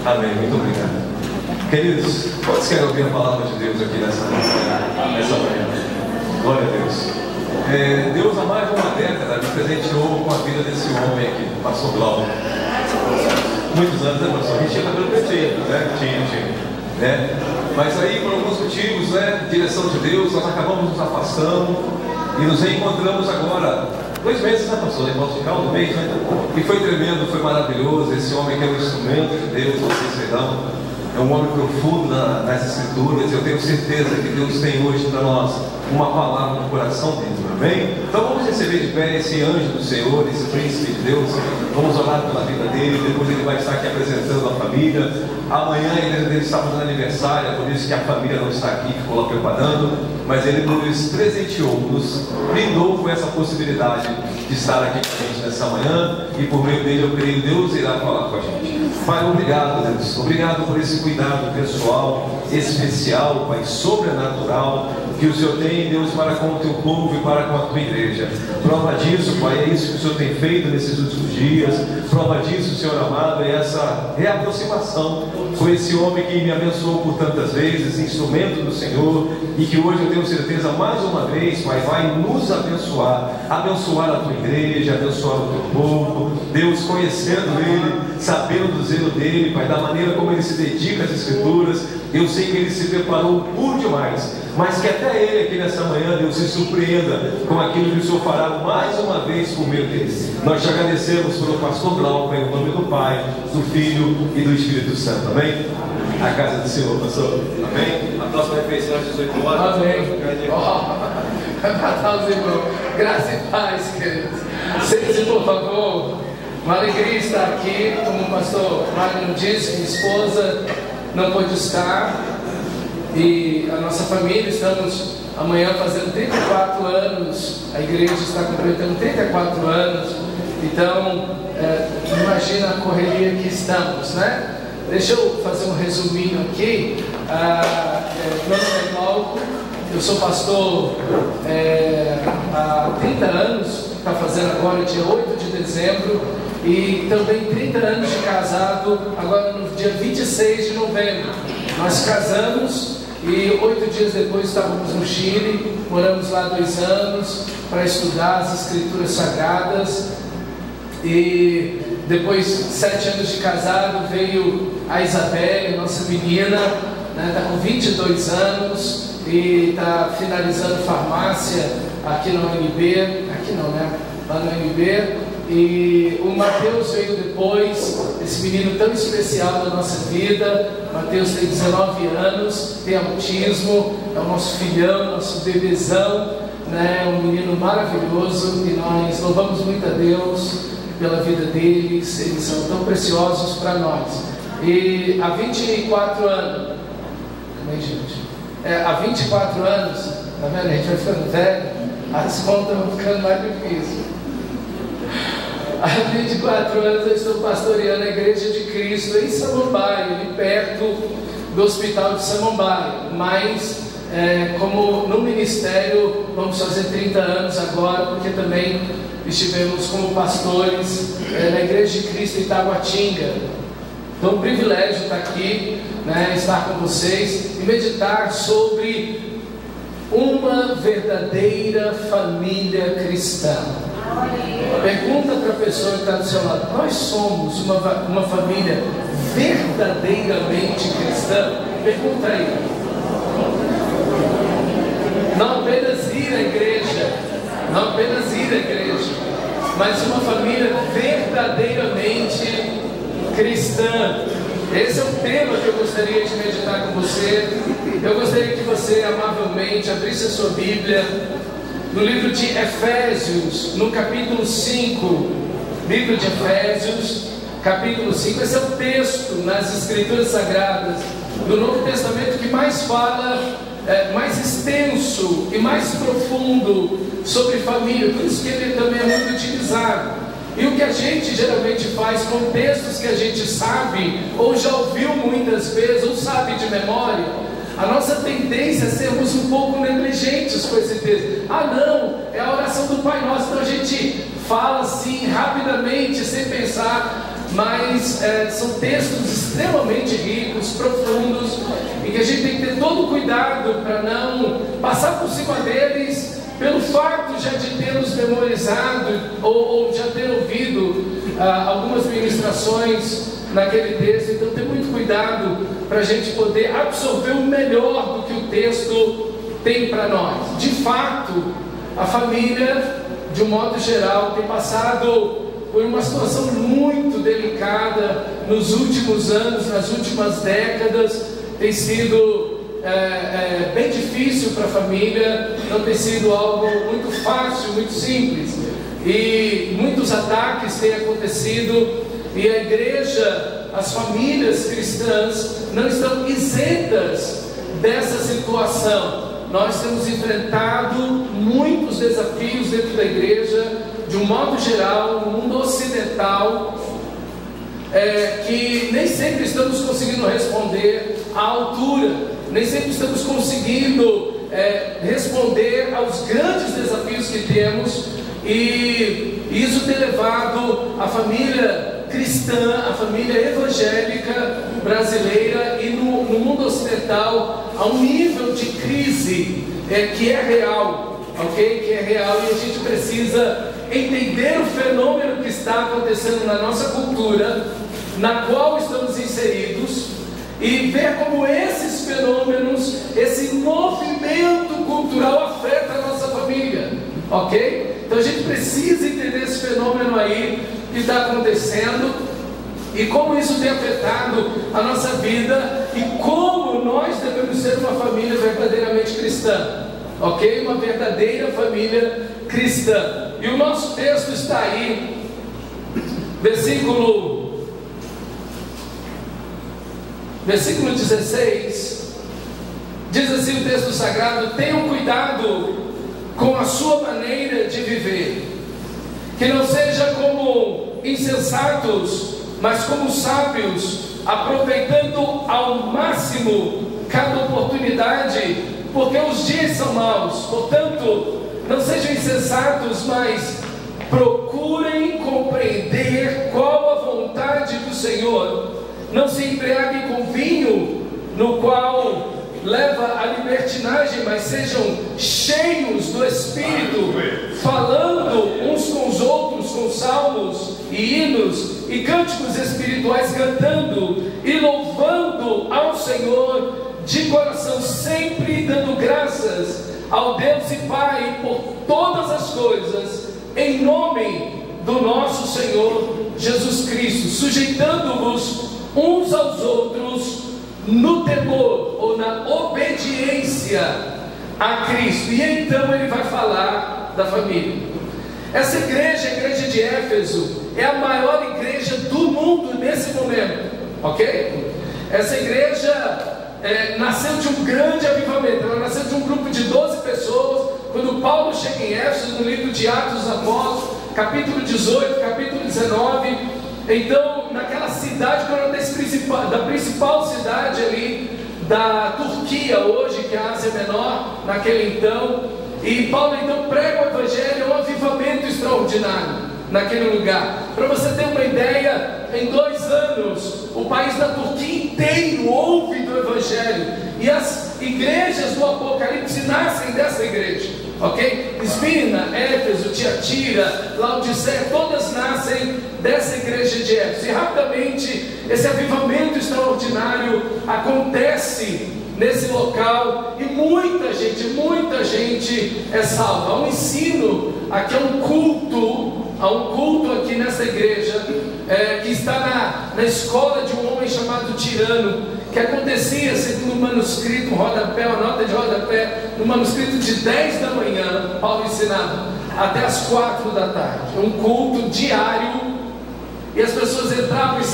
Amém, muito obrigado. Queridos, quantos querem ouvir a palavra de Deus aqui nessa manhã? Glória a Deus. Deus há mais de uma década me presenteou com a vida desse homem aqui, o pastor Glauco. Muitos anos, né, pastor? A gente tinha cabelo pretinho, né? Tinha. Mas aí, por alguns motivos, né, direção de Deus, nós acabamos nos afastando e nos reencontramos agora. 2 meses, né, pastor? Posso ficar um mês, né? E foi tremendo, foi maravilhoso. Esse homem que é um instrumento de Deus, vocês verão. É um homem profundo nas Escrituras. Eu tenho certeza que Deus tem hoje para nós uma palavra no coração dele, amém? Então vamos receber de pé esse anjo do Senhor, esse príncipe de Deus. Vamos orar pela vida dele. Depois ele vai estar aqui apresentando a família. Amanhã ele está fazendo aniversário, é por isso que a família não está aqui, ficou lá preparando. Mas ele nos presenteou, nos brindou com essa possibilidade de estar aqui com a gente nessa manhã. E por meio dele eu creio que Deus irá falar com a gente. Pai, obrigado, Deus. Obrigado por esse cuidado pessoal, especial, Pai, sobrenatural, que o Senhor tem, Deus, para com o teu povo e para com a tua igreja. Prova disso, Pai, é isso que o Senhor tem feito nesses últimos dias. Prova disso, Senhor amado, é essa reaproximação com esse homem que me abençoou por tantas vezes, instrumento do Senhor, e que hoje eu tenho certeza, mais uma vez, Pai, vai nos abençoar a tua igreja, abençoar o teu povo. Deus, conhecendo ele, sabendo do zelo dele, Pai, da maneira como ele se dedica às Escrituras, eu sei que ele se preparou por demais, mas que até ele aqui nessa manhã, Deus, se surpreenda com aquilo que o Senhor fará mais uma vez por meio dele. Nós te agradecemos pelo pastor Glauco, em nome do Pai, do Filho e do Espírito Santo, amém? A casa do Senhor, pastor, amém? A próxima refeição às 18 horas. Amém. Graça e paz, queridos. Sente-se, por favor. Uma alegria estar aqui, como o pastor Magno disse, minha esposa não pôde estar, e a nossa família, estamos amanhã fazendo 34 anos, a igreja está completando 34 anos, então, imagina a correria que estamos, né? Deixa eu fazer um resuminho aqui. Meu nome é Glauco, eu sou pastor há 30 anos, está fazendo agora dia 8 de dezembro, e também 30 anos de casado, agora no dia 26 de novembro. Nós casamos e 8 dias depois estávamos no Chile, moramos lá 2 anos para estudar as Escrituras Sagradas, e depois 7 anos de casado veio a Isabelle, nossa menina, está com 22 anos e está finalizando farmácia aqui na UNB, aqui não, né? Lá na UNB. E o Mateus veio depois, esse menino tão especial da nossa vida. Mateus tem 19 anos, tem autismo, é o nosso filhão, nosso bebezão, né? Um menino maravilhoso, e nós louvamos muito a Deus pela vida deles, eles são tão preciosos para nós. E há 24 anos, há 24 anos, tá vendo? A gente vai ficando velho, as contas vão ficando mais difíceis. Há 24 anos eu estou pastoreando a Igreja de Cristo em Samambaia, ali perto do Hospital de Samambaia. Mas, como no ministério, vamos fazer 30 anos agora, porque também estivemos como pastores na Igreja de Cristo em Taguatinga. Então, um privilégio estar aqui, né, estar com vocês e meditar sobre uma verdadeira família cristã. Pergunta para a pessoa que está do seu lado: nós somos uma família verdadeiramente cristã? Pergunta aí. Não apenas ir à igreja, mas uma família verdadeiramente cristã. Esse é o tema que eu gostaria de meditar com você. Eu gostaria que você amavelmente abrisse a sua Bíblia no livro de Efésios, no capítulo 5. Livro de Efésios, capítulo 5. Esse é o texto nas Escrituras Sagradas do Novo Testamento que mais fala, mais extenso e mais profundo sobre família. Por isso que ele também é muito utilizado. E o que a gente geralmente faz com textos que a gente sabe, ou já ouviu muitas vezes, ou sabe de memória, a nossa tendência é sermos um pouco negligentes com esse texto. Ah não, é a oração do Pai Nosso, então a gente fala assim rapidamente, sem pensar mas são textos extremamente ricos, profundos, e que a gente tem que ter todo cuidado para não passar por cima deles pelo fato já de tê-los memorizado ou já ter ouvido algumas ministrações naquele texto. Então tem muito cuidado para a gente poder absorver o melhor do que o texto tem para nós. De fato, a família, de um modo geral, tem passado por uma situação muito delicada nos últimos anos, nas últimas décadas. Tem sido bem difícil para a família, não tem sido algo muito fácil, muito simples, e muitos ataques têm acontecido, e a igreja, as famílias cristãs não estão isentas dessa situação. Nós temos enfrentado muitos desafios dentro da igreja, de um modo geral, no mundo ocidental, que nem sempre estamos conseguindo responder à altura, nem sempre estamos conseguindo responder aos grandes desafios que temos, e isso tem levado a família cristã, a família evangélica brasileira e no mundo ocidental a um nível de crise que é real, ok? Que é real, e a gente precisa entender o fenômeno que está acontecendo na nossa cultura, na qual estamos inseridos, e ver como esses fenômenos, esse movimento cultural afeta a nossa família, ok? Então a gente precisa entender esse fenômeno aí que está acontecendo, e como isso tem afetado a nossa vida, e como nós devemos ser uma família verdadeiramente cristã, ok? Uma verdadeira família cristã. E o nosso texto está aí, versículo 16, diz assim o texto sagrado: tenham cuidado com a sua maneira de viver, que não seja como insensatos, mas como sábios, aproveitando ao máximo cada oportunidade, porque os dias são maus. Portanto, não sejam insensatos, mas procurem compreender qual a vontade do Senhor. Não se embriaguem com vinho, no qual leva a libertinagem, mas sejam cheios do Espírito, falando uns com os outros com salmos e hinos e cânticos espirituais, cantando e louvando ao Senhor de coração, sempre dando graças ao Deus e Pai por todas as coisas, em nome do nosso Senhor Jesus Cristo, sujeitando-vos uns aos outros no temor ou na obediência a Cristo. E então ele vai falar da família. Essa igreja, a igreja de Éfeso, é a maior igreja do mundo nesse momento, ok? Essa igreja nasceu de um grande avivamento. Ela nasceu de um grupo de 12 pessoas. Quando Paulo chega em Éfeso, no livro de Atos dos Apóstolos, capítulo 18, capítulo 19, então naquela cidade, da principal cidade ali da Turquia hoje, que é a Ásia Menor, naquele então, e Paulo então prega o Evangelho. É um avivamento extraordinário naquele lugar. Para você ter uma ideia, em 2 anos o país da Turquia inteiro ouve do Evangelho, e as igrejas do Apocalipse nascem dessa igreja, ok? Esmirna, Éfeso, Tiatira, Laodiceia, todas nascem dessa igreja de Éfeso. E rapidamente esse avivamento extraordinário acontece nesse local, e muita gente é salva. Há um ensino aqui, há um culto aqui nessa igreja, que está na escola de um homem chamado Tirano, que acontecia, segundo o manuscrito, um rodapé, uma nota de rodapé, no manuscrito de 10 da manhã, Paulo ensinava, até as 4 da tarde, um culto diário, e as pessoas entravam e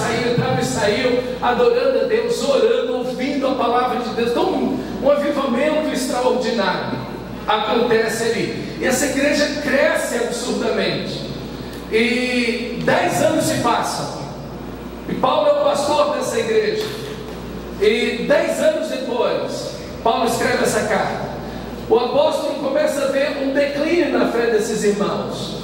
saíam, adorando a Deus, orando, ouvindo a palavra de Deus. Então um avivamento extraordinário acontece ali, e essa igreja cresce absurdamente, e 10 anos se passam, e Paulo é o pastor dessa igreja, e 10 anos depois Paulo escreve essa carta. O apóstolo começa a ver um declínio na fé desses irmãos.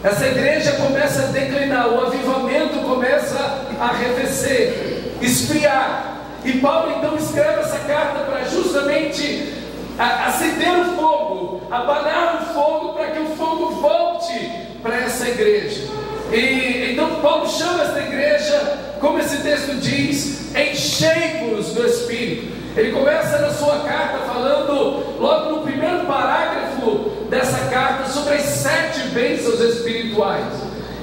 essa igreja começa a declinar, o avivamento começa a arrefecer, esfriar. E Paulo então escreve essa carta para justamente acender o fogo, abanar o fogo, para que o fogo volte para essa igreja. E então Paulo chama essa igreja, como esse texto diz, enchei-vos do Espírito. Ele começa na sua carta falando, logo no primeiro parágrafo dessa carta, sobre as 7 bênçãos espirituais.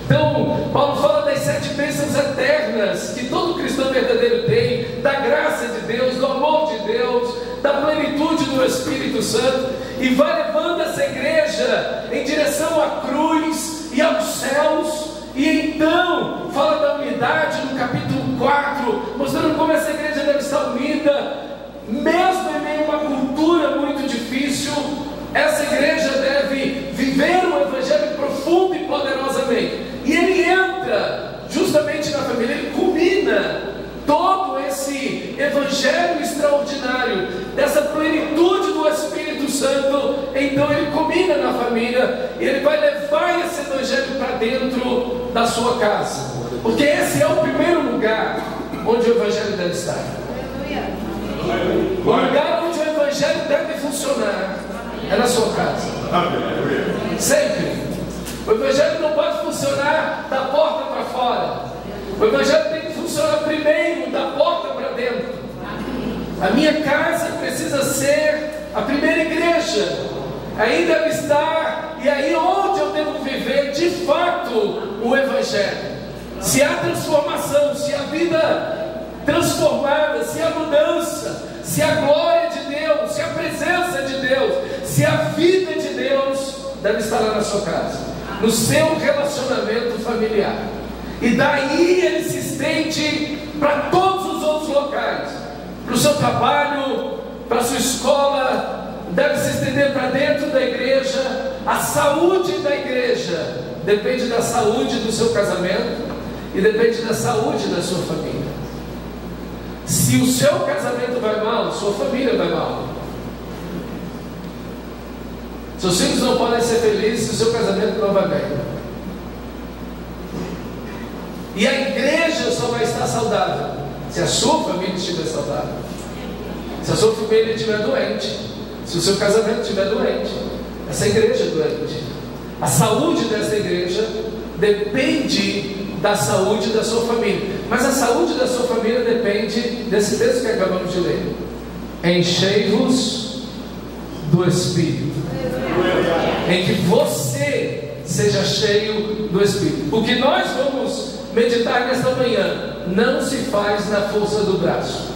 Então, Paulo fala das 7 bênçãos eternas que todo cristão verdadeiro tem, da graça de Deus, do amor de Deus, da plenitude do Espírito Santo, e vai levando essa igreja em direção à cruz e aos céus. E então fala da unidade no capítulo 4, mostrando como essa igreja deve estar unida, mesmo em meio a uma cultura muito difícil. Essa igreja deve viver o evangelho profundo e poderosamente. E ele entra justamente na família, ele culmina todo esse evangelho extraordinário, dessa plenitude do Espírito Santo. Então ele culmina na família, e ele vai levar esse evangelho para dentro da sua casa, porque esse é o primeiro lugar onde o evangelho deve estar. O lugar onde o evangelho deve funcionar é na sua casa. Sempre. O evangelho não pode funcionar da porta para fora. O evangelho tem que funcionar primeiro da porta para dentro. A minha casa precisa ser a primeira igreja. Aí deve estar, e aí onde eu devo viver de fato o evangelho. Se há transformação, se há vida transformada, se há mudança, se há glória de Deus, se há presença de Deus, se há vida de Deus, deve estar lá na sua casa, no seu relacionamento familiar. E daí ele se estende para todos os outros locais, para o seu trabalho, para a sua escola, deve se estender para dentro da igreja. A saúde da igreja depende da saúde do seu casamento e depende da saúde da sua família. Se o seu casamento vai mal, sua família vai mal. Seus filhos não podem ser felizes se o seu casamento não vai bem. E a igreja só vai estar saudável se a sua família estiver saudável, se a sua família estiver doente, se o seu casamento estiver doente, essa igreja é doente. A saúde dessa igreja depende da saúde da sua família. Mas a saúde da sua família depende desse texto que acabamos de ler: enchei-vos do Espírito. Em que você seja cheio do Espírito. O que nós vamos meditar nesta manhã não se faz na força do braço,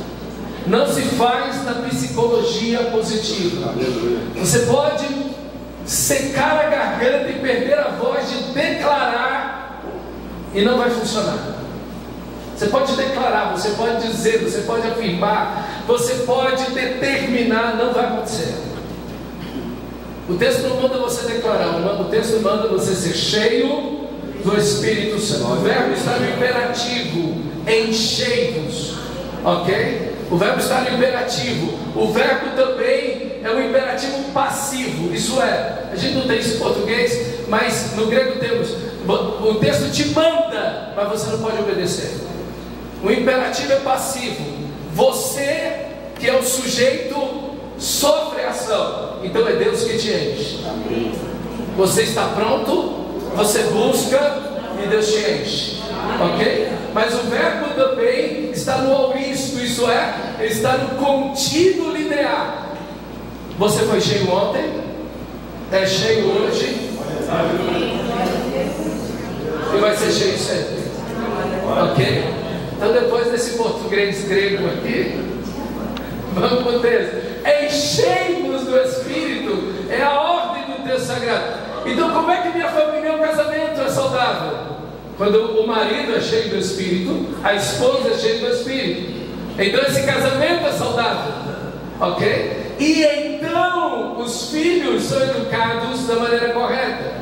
não se faz na psicologia positiva. Você pode secar a garganta e perder a voz de declarar, e não vai funcionar. Você pode declarar, você pode dizer, você pode afirmar, você pode determinar, não vai acontecer. O texto não manda você declarar, o texto manda você ser cheio do Espírito Santo. O verbo está no imperativo, enchei-vos, ok? O verbo está no imperativo. O verbo também é um imperativo passivo, isso é, a gente não tem isso em português, mas no grego temos, o texto te manda, mas você não pode obedecer. O imperativo é passivo. Você, que é o sujeito, sofre a ação. Então é Deus que te enche. Você está pronto, você busca e Deus te enche, ok? Mas o verbo também está no auristo, isso é, está no contínuo linear. Você foi cheio ontem, é cheio hoje e vai ser cheio sempre, ok? Então depois desse português grego aqui, vamos para o texto. Enchei-vos do Espírito, é a ordem do texto sagrado. Então como é que minha família, o casamento é saudável? Quando o marido é cheio do Espírito, a esposa é cheia do Espírito. Então esse casamento é saudável, ok? E então os filhos são educados da maneira correta.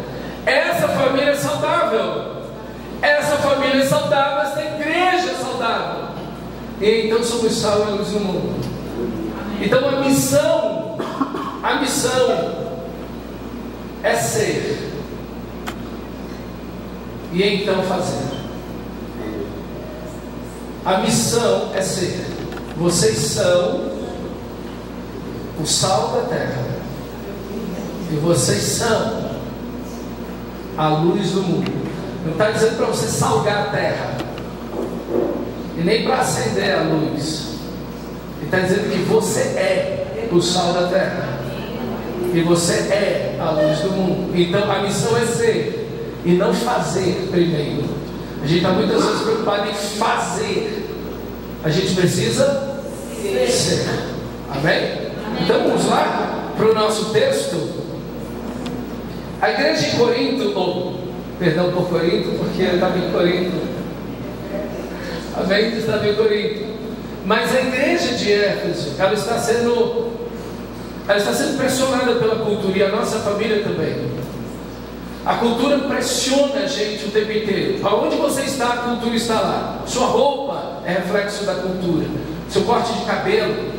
Essa família é saudável. Essa família é saudável, essa igreja é saudável. E então somos sal e luz no mundo. Então a missão é ser. e então fazer. A missão é ser. Vocês são o sal da terra, e vocês são a luz do mundo. Não está dizendo para você salgar a terra, e nem para acender a luz. Ele está dizendo que você é o sal da terra, e você é a luz do mundo. Então a missão é ser e não fazer primeiro. A gente está muitas vezes preocupado em fazer. A gente precisa ser. Amém? Então vamos lá para o nosso texto. A igreja em Corinto, perdão por Corinto, porque eu estava em Corinto. Amém? Estava em Corinto. Mas a igreja de Éfeso, ela está sendo pressionada pela cultura, e a nossa família também. A cultura pressiona a gente o tempo inteiro. Aonde você está, a cultura está lá. Sua roupa é reflexo da cultura. Seu corte de cabelo,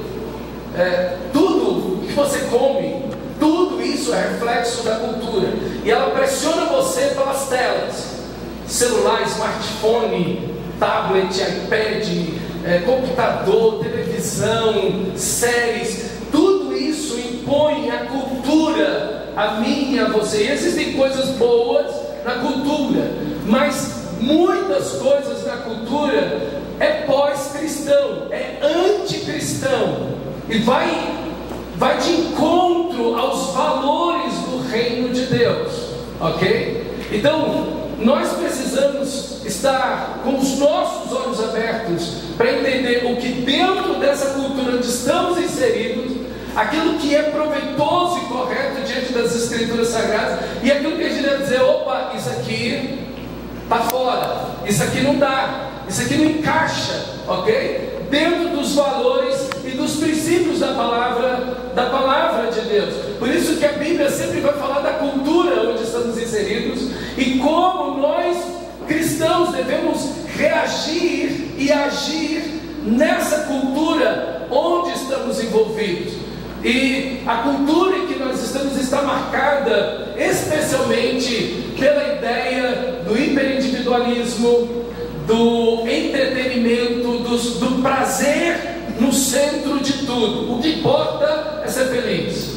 tudo que você come, tudo isso é reflexo da cultura. E ela pressiona você pelas telas. Celular, smartphone, tablet, iPad, computador, televisão, séries. Tudo isso impõe a cultura a mim e a você. E existem coisas boas na cultura, mas muitas coisas na cultura é pós-cristão, é anticristão, e vai de encontro aos valores do reino de Deus, ok? Então nós precisamos estar com os nossos olhos abertos para entender o que dentro dessa cultura onde estamos inseridos, aquilo que é proveitoso e correto diante das Escrituras Sagradas, e aquilo que a gente deve dizer: opa, isso aqui está fora, isso aqui não dá, isso aqui não encaixa, ok? Dentro dos valores e dos princípios da palavra de Deus. Por isso que a Bíblia sempre vai falar da cultura onde estamos inseridos, e como nós cristãos devemos reagir e agir nessa cultura onde estamos envolvidos. E a cultura em que nós estamos está marcada especialmente pela ideia do hiperindividualismo, do entretenimento, do prazer no centro de tudo. O que importa é ser feliz.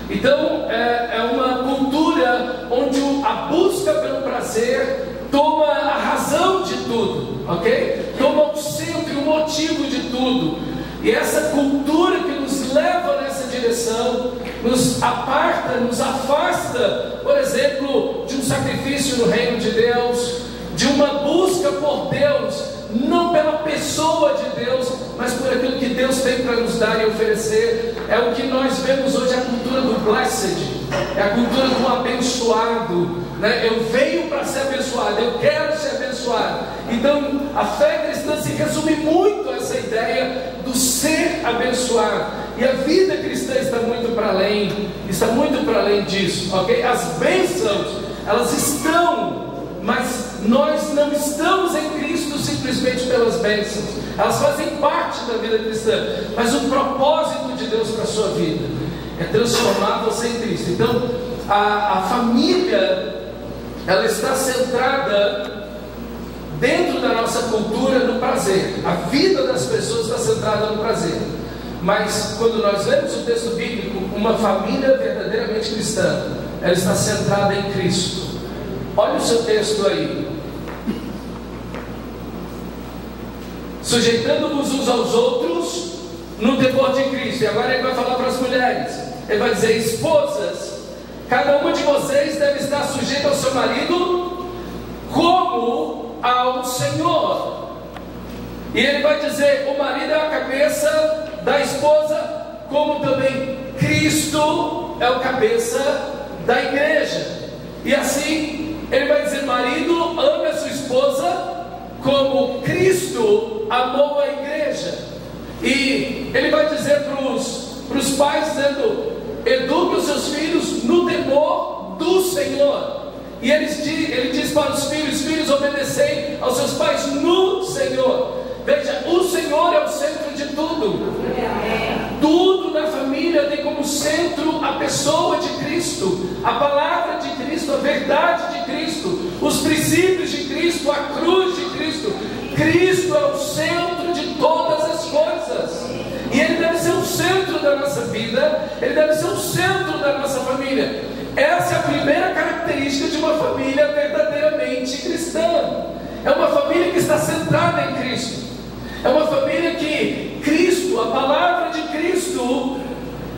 Então é uma cultura onde a busca pelo prazer toma a razão de tudo, ok? Toma o centro e o motivo de tudo. E essa cultura que nos leva nessa direção nos aparta, nos afasta, por exemplo, de um sacrifício no reino de Deus, de uma busca por Deus, não pela pessoa de Deus, mas por aquilo que Deus tem para nos dar e oferecer. É o que nós vemos hoje, a cultura do blessed, é a cultura do abençoado, né? Eu venho para ser abençoado, eu quero ser abençoado. Então a fé cristã se resume muito a essa ideia do ser abençoado, e a vida cristã está muito para além disso, ok? As bênçãos, elas estão, mas nós não estamos em Cristo simplesmente pelas bênçãos. Elas fazem parte da vida cristã, mas o propósito de Deus para a sua vida é transformar você em Cristo. Então a família, ela está centrada dentro da nossa cultura no prazer. A vida das pessoas está centrada no prazer. Mas quando nós lemos o texto bíblico, uma família verdadeiramente cristã, ela está centrada em Cristo. Olha o seu texto aí. Sujeitando-vos uns aos outros no temor de Cristo. E agora ele vai falar para as mulheres. Ele vai dizer: esposas, cada uma de vocês deve estar sujeita ao seu marido como ao Senhor. E ele vai dizer: o marido é a cabeça da esposa, como também Cristo é o cabeça da igreja. E assim ele vai dizer: marido, ame a sua esposa como Cristo amou a igreja. E ele vai dizer para os pais, dizendo: eduque os seus filhos no temor do Senhor. E ele diz para os filhos: filhos, obedecei aos seus pais no Senhor. Veja, o Senhor é o centro de tudo. Tudo na família Bíblia tem como centro a pessoa de Cristo, a palavra de Cristo, a verdade de Cristo, os princípios de Cristo, a cruz de Cristo. Cristo é o centro de todas as coisas, e Ele deve ser o centro da nossa vida, Ele deve ser o centro da nossa família. Essa é a primeira característica de uma família verdadeiramente cristã. É uma família que está centrada em Cristo. É uma família que Cristo, a palavra de Cristo,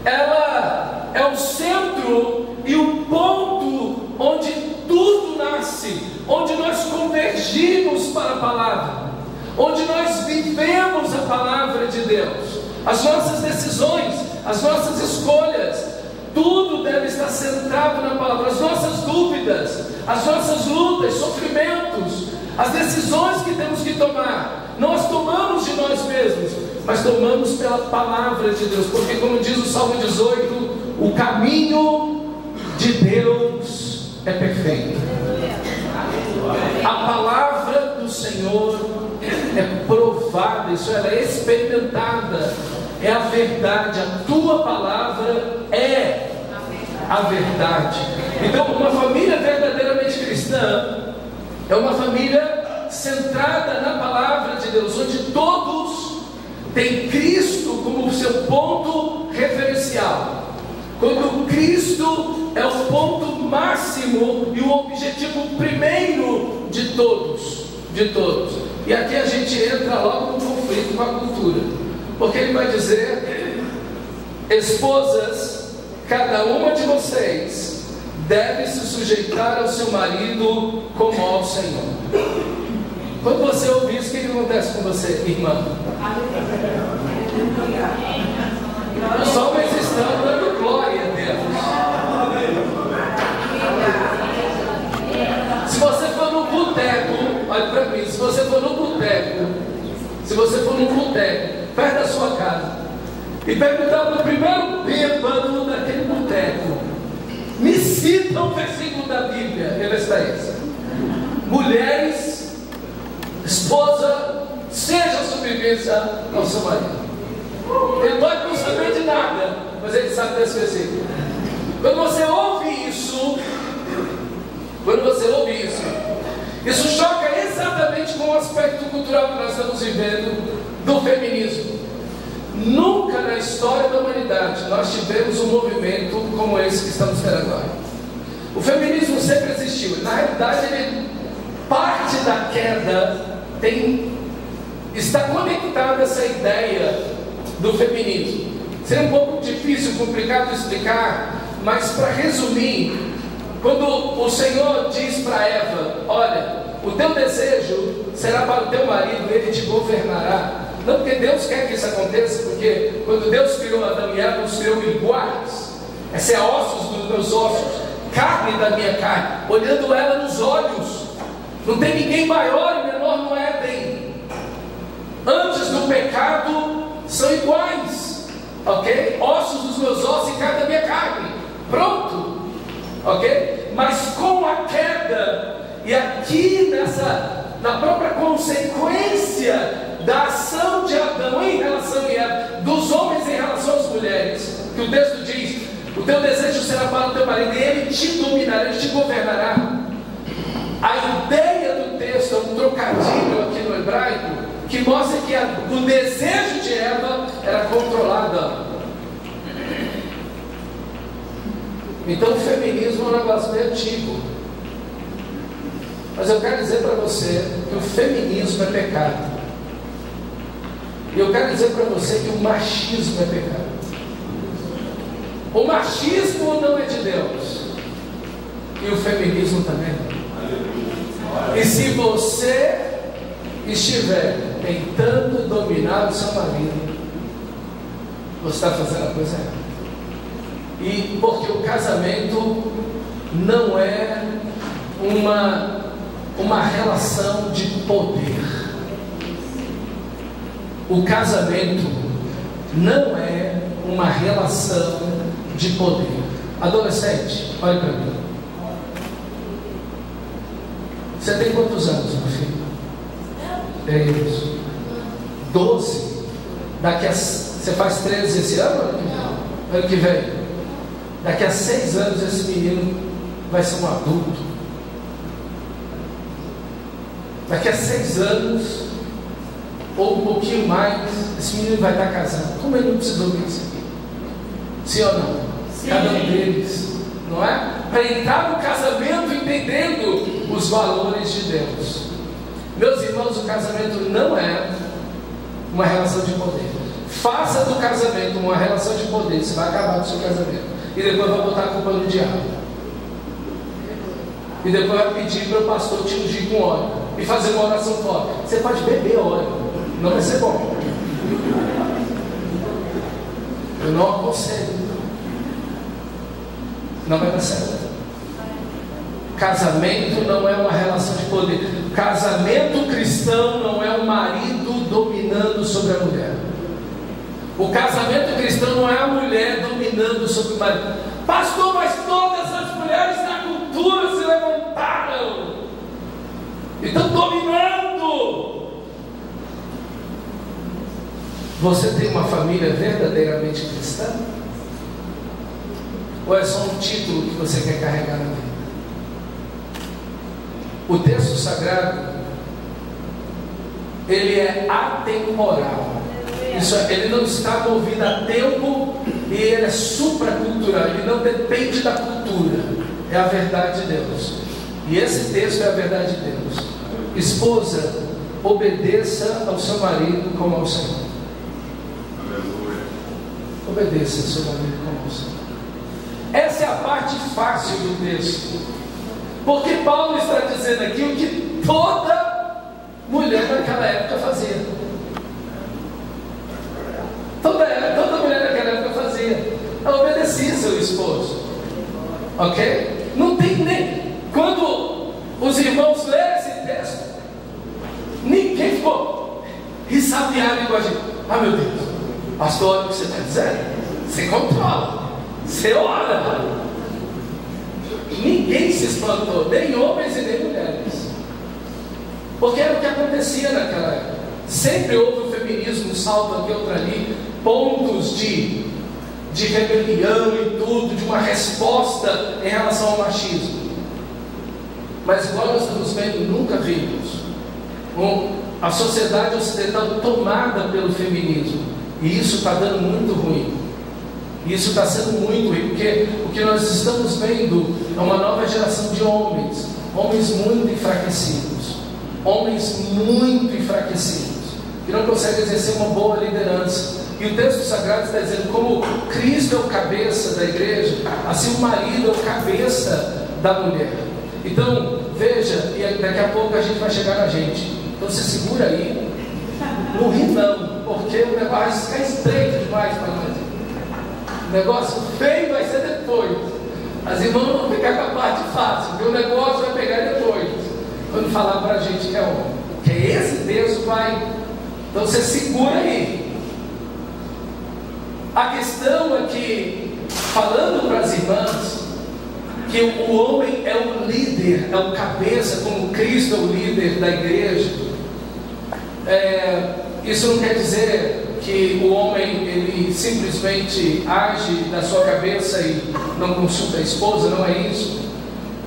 ela é o centro e o ponto onde tudo nasce, onde nós convergimos para a palavra, onde nós vivemos a palavra de Deus. As nossas decisões, as nossas escolhas, tudo deve estar centrado na palavra. As nossas dúvidas, as nossas lutas, sofrimentos, as decisões que temos que tomar, nós tomamos de nós mesmos, mas tomamos pela palavra de Deus, porque como diz o Salmo 18, o caminho de Deus é perfeito. A palavra do Senhor é provada, isso ela é experimentada, é a verdade. A tua palavra é a verdade. Então, uma família verdadeiramente cristã é uma família centrada na palavra de Deus, onde todos têm Cristo como seu ponto referencial. Quando Cristo é o ponto máximo e o objetivo primeiro de todos, E aqui a gente entra logo no conflito com a cultura, porque ele vai dizer: esposas, cada uma de vocês deve se sujeitar ao seu marido como ao Senhor. Quando você ouve isso, o que acontece com você, irmã? Os homens estão dando glória a Deus. Se você for no boteco, olha para mim, se você for num boteco, perto da sua casa, e perguntar para o primeiro bêbado daquele boteco, me cita um versículo da Bíblia, ele está esse: mulheres, esposa, seja submissa ao seu marido. Ele pode não saber de nada, mas ele sabe desse versículo. Quando você ouve isso, isso choca exatamente com o aspecto cultural que nós estamos vivendo do feminismo. Nunca na história da humanidade nós tivemos um movimento como esse que estamos tendo agora. O feminismo sempre existiu. Na realidade, parte da queda está conectada a essa ideia do feminismo. Seria um pouco difícil, complicado de explicar, mas para resumir, quando o Senhor diz para Eva: olha, o teu desejo será para o teu marido, ele te governará. Não porque Deus quer que isso aconteça, porque quando Deus criou Adão e Eva, os criou iguais. Essa é ossos dos meus ossos, carne da minha carne, olhando ela nos olhos. Não tem ninguém maior e menor no Éden. Antes do pecado, são iguais, ok? Ossos dos meus ossos e carne da minha carne, pronto, ok? Mas com a queda, e aqui na própria consequência da ação de Adão em relação a Eva, dos homens em relação às mulheres, que o texto diz: o teu desejo será para o teu marido, e ele te dominará, ele te governará. A ideia do texto é um trocadilho aqui no hebraico, que mostra que o desejo de Eva era controlado. Então o feminismo é um negócio meio antigo. Mas eu quero dizer para você que o feminismo é pecado. E eu quero dizer para você que o machismo é pecado. O machismo não é de Deus, e o feminismo também não. E se você estiver tentando dominar o seu marido, você está fazendo a coisa errada. E porque o casamento não é uma relação de poder. O casamento não é uma relação de poder. Adolescente, olha para mim. Você tem quantos anos, meu filho? É isso. 12. Você faz 13 esse ano? ano que vem, daqui a 6 anos esse menino vai ser um adulto. Daqui a 6 anos, ou um pouquinho mais, esse menino vai estar casado. Como ele não precisou disso? Sim ou não? Sim. Cada um deles, não é? Para entrar no casamento entendendo os valores de Deus. Meus irmãos, o casamento não é uma relação de poder. Faça do casamento uma relação de poder, você vai acabar com o seu casamento. E depois vai botar a culpa no diabo. E depois vai pedir para o pastor te ungir com óleo e fazer uma oração forte. Você pode beber óleo, não vai ser bom. Eu não aconselho. Não vai dar certo. Casamento não é uma relação de poder. Casamento cristão não é o marido dominando sobre a mulher. O casamento cristão não é a mulher dominando sobre o marido. Pastor, mas todas as mulheres da cultura se levantaram e estão dominando. Você tem uma família verdadeiramente cristã? Ou é só um título que você quer carregar na vida? O texto sagrado, ele é atemporal. Isso é, ele não está movido a tempo e ele é supracultural. Ele não depende da cultura. É a verdade de Deus. E esse texto é a verdade de Deus. Esposa, obedeça ao seu marido como ao Senhor. Obedeça ao seu marido como ao Senhor. Essa é a parte fácil do texto. Porque Paulo está dizendo aqui o que toda mulher naquela época fazia. Toda mulher naquela época fazia. Ela obedecia seu esposo. Ok? Não tem nem. Quando os irmãos leram esse texto, ninguém ficou ressabiado igual a gente. Ah, meu Deus, pastor, olha o que você está dizendo. Você controla. Você ora. Ninguém se espantou, nem homens e nem mulheres, porque era o que acontecia naquela época. Sempre houve o feminismo, um salto aqui, outro ali, pontos de rebelião e tudo, de uma resposta em relação ao machismo. Mas igual nós estamos vendo, nunca vimos a sociedade ocidental tomada pelo feminismo, e isso está dando muito ruim. Isso está sendo muito ruim, porque o que nós estamos vendo é uma nova geração de homens muito enfraquecidos, que não conseguem exercer uma boa liderança. E o texto sagrado está dizendo, como Cristo é o cabeça da igreja, assim o marido é o cabeça da mulher. Então, veja, e daqui a pouco a gente vai chegar na gente. Então você segura aí, não ri não, porque o negócio vai ficar estreito demais para nós. O negócio feio vai ser depois. As irmãs vão ficar com a parte fácil, porque o negócio vai pegar depois, quando falar para a gente que é homem. Porque esse texto vai. Então você segura aí. A questão é que, falando para as irmãs, que o homem é o líder, é o cabeça, como Cristo é o líder da igreja. Isso não quer dizer que o homem ele simplesmente age na sua cabeça e não consulta a esposa, não é isso.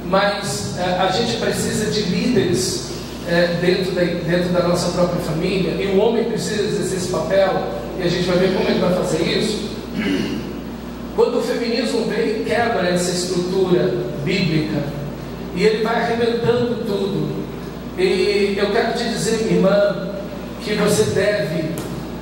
Mas a gente precisa de líderes dentro da nossa própria família, e o homem precisa exercer esse papel, e a gente vai ver como ele vai fazer isso. Quando o feminismo vem e quebra essa estrutura bíblica, e ele vai arrebentando tudo, e eu quero te dizer, minha irmã, que você deve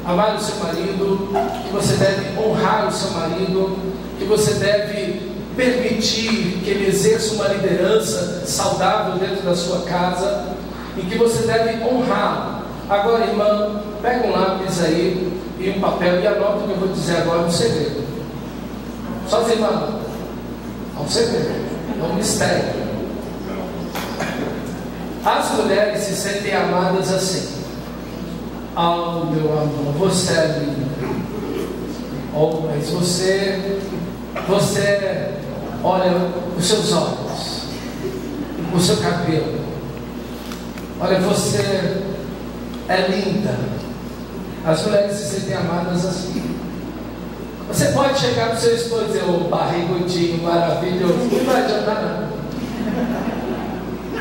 amar o seu marido, que você deve honrar o seu marido, que você deve permitir que ele exerça uma liderança saudável dentro da sua casa, e que você deve honrar. Agora, irmã, pega um lápis aí e um papel e anota o que eu vou dizer agora, um segredo. Sozinho, irmã. É um segredo, é um mistério. As mulheres se sentem amadas assim. Oh, meu amor, você é linda. Oh, mas você, olha os seus olhos, o seu cabelo. Olha, você é linda. As mulheres se sentem amadas assim. Você pode chegar para o seu esposo e dizer: ô barrigudinho maravilhoso, não vai adiantar nada.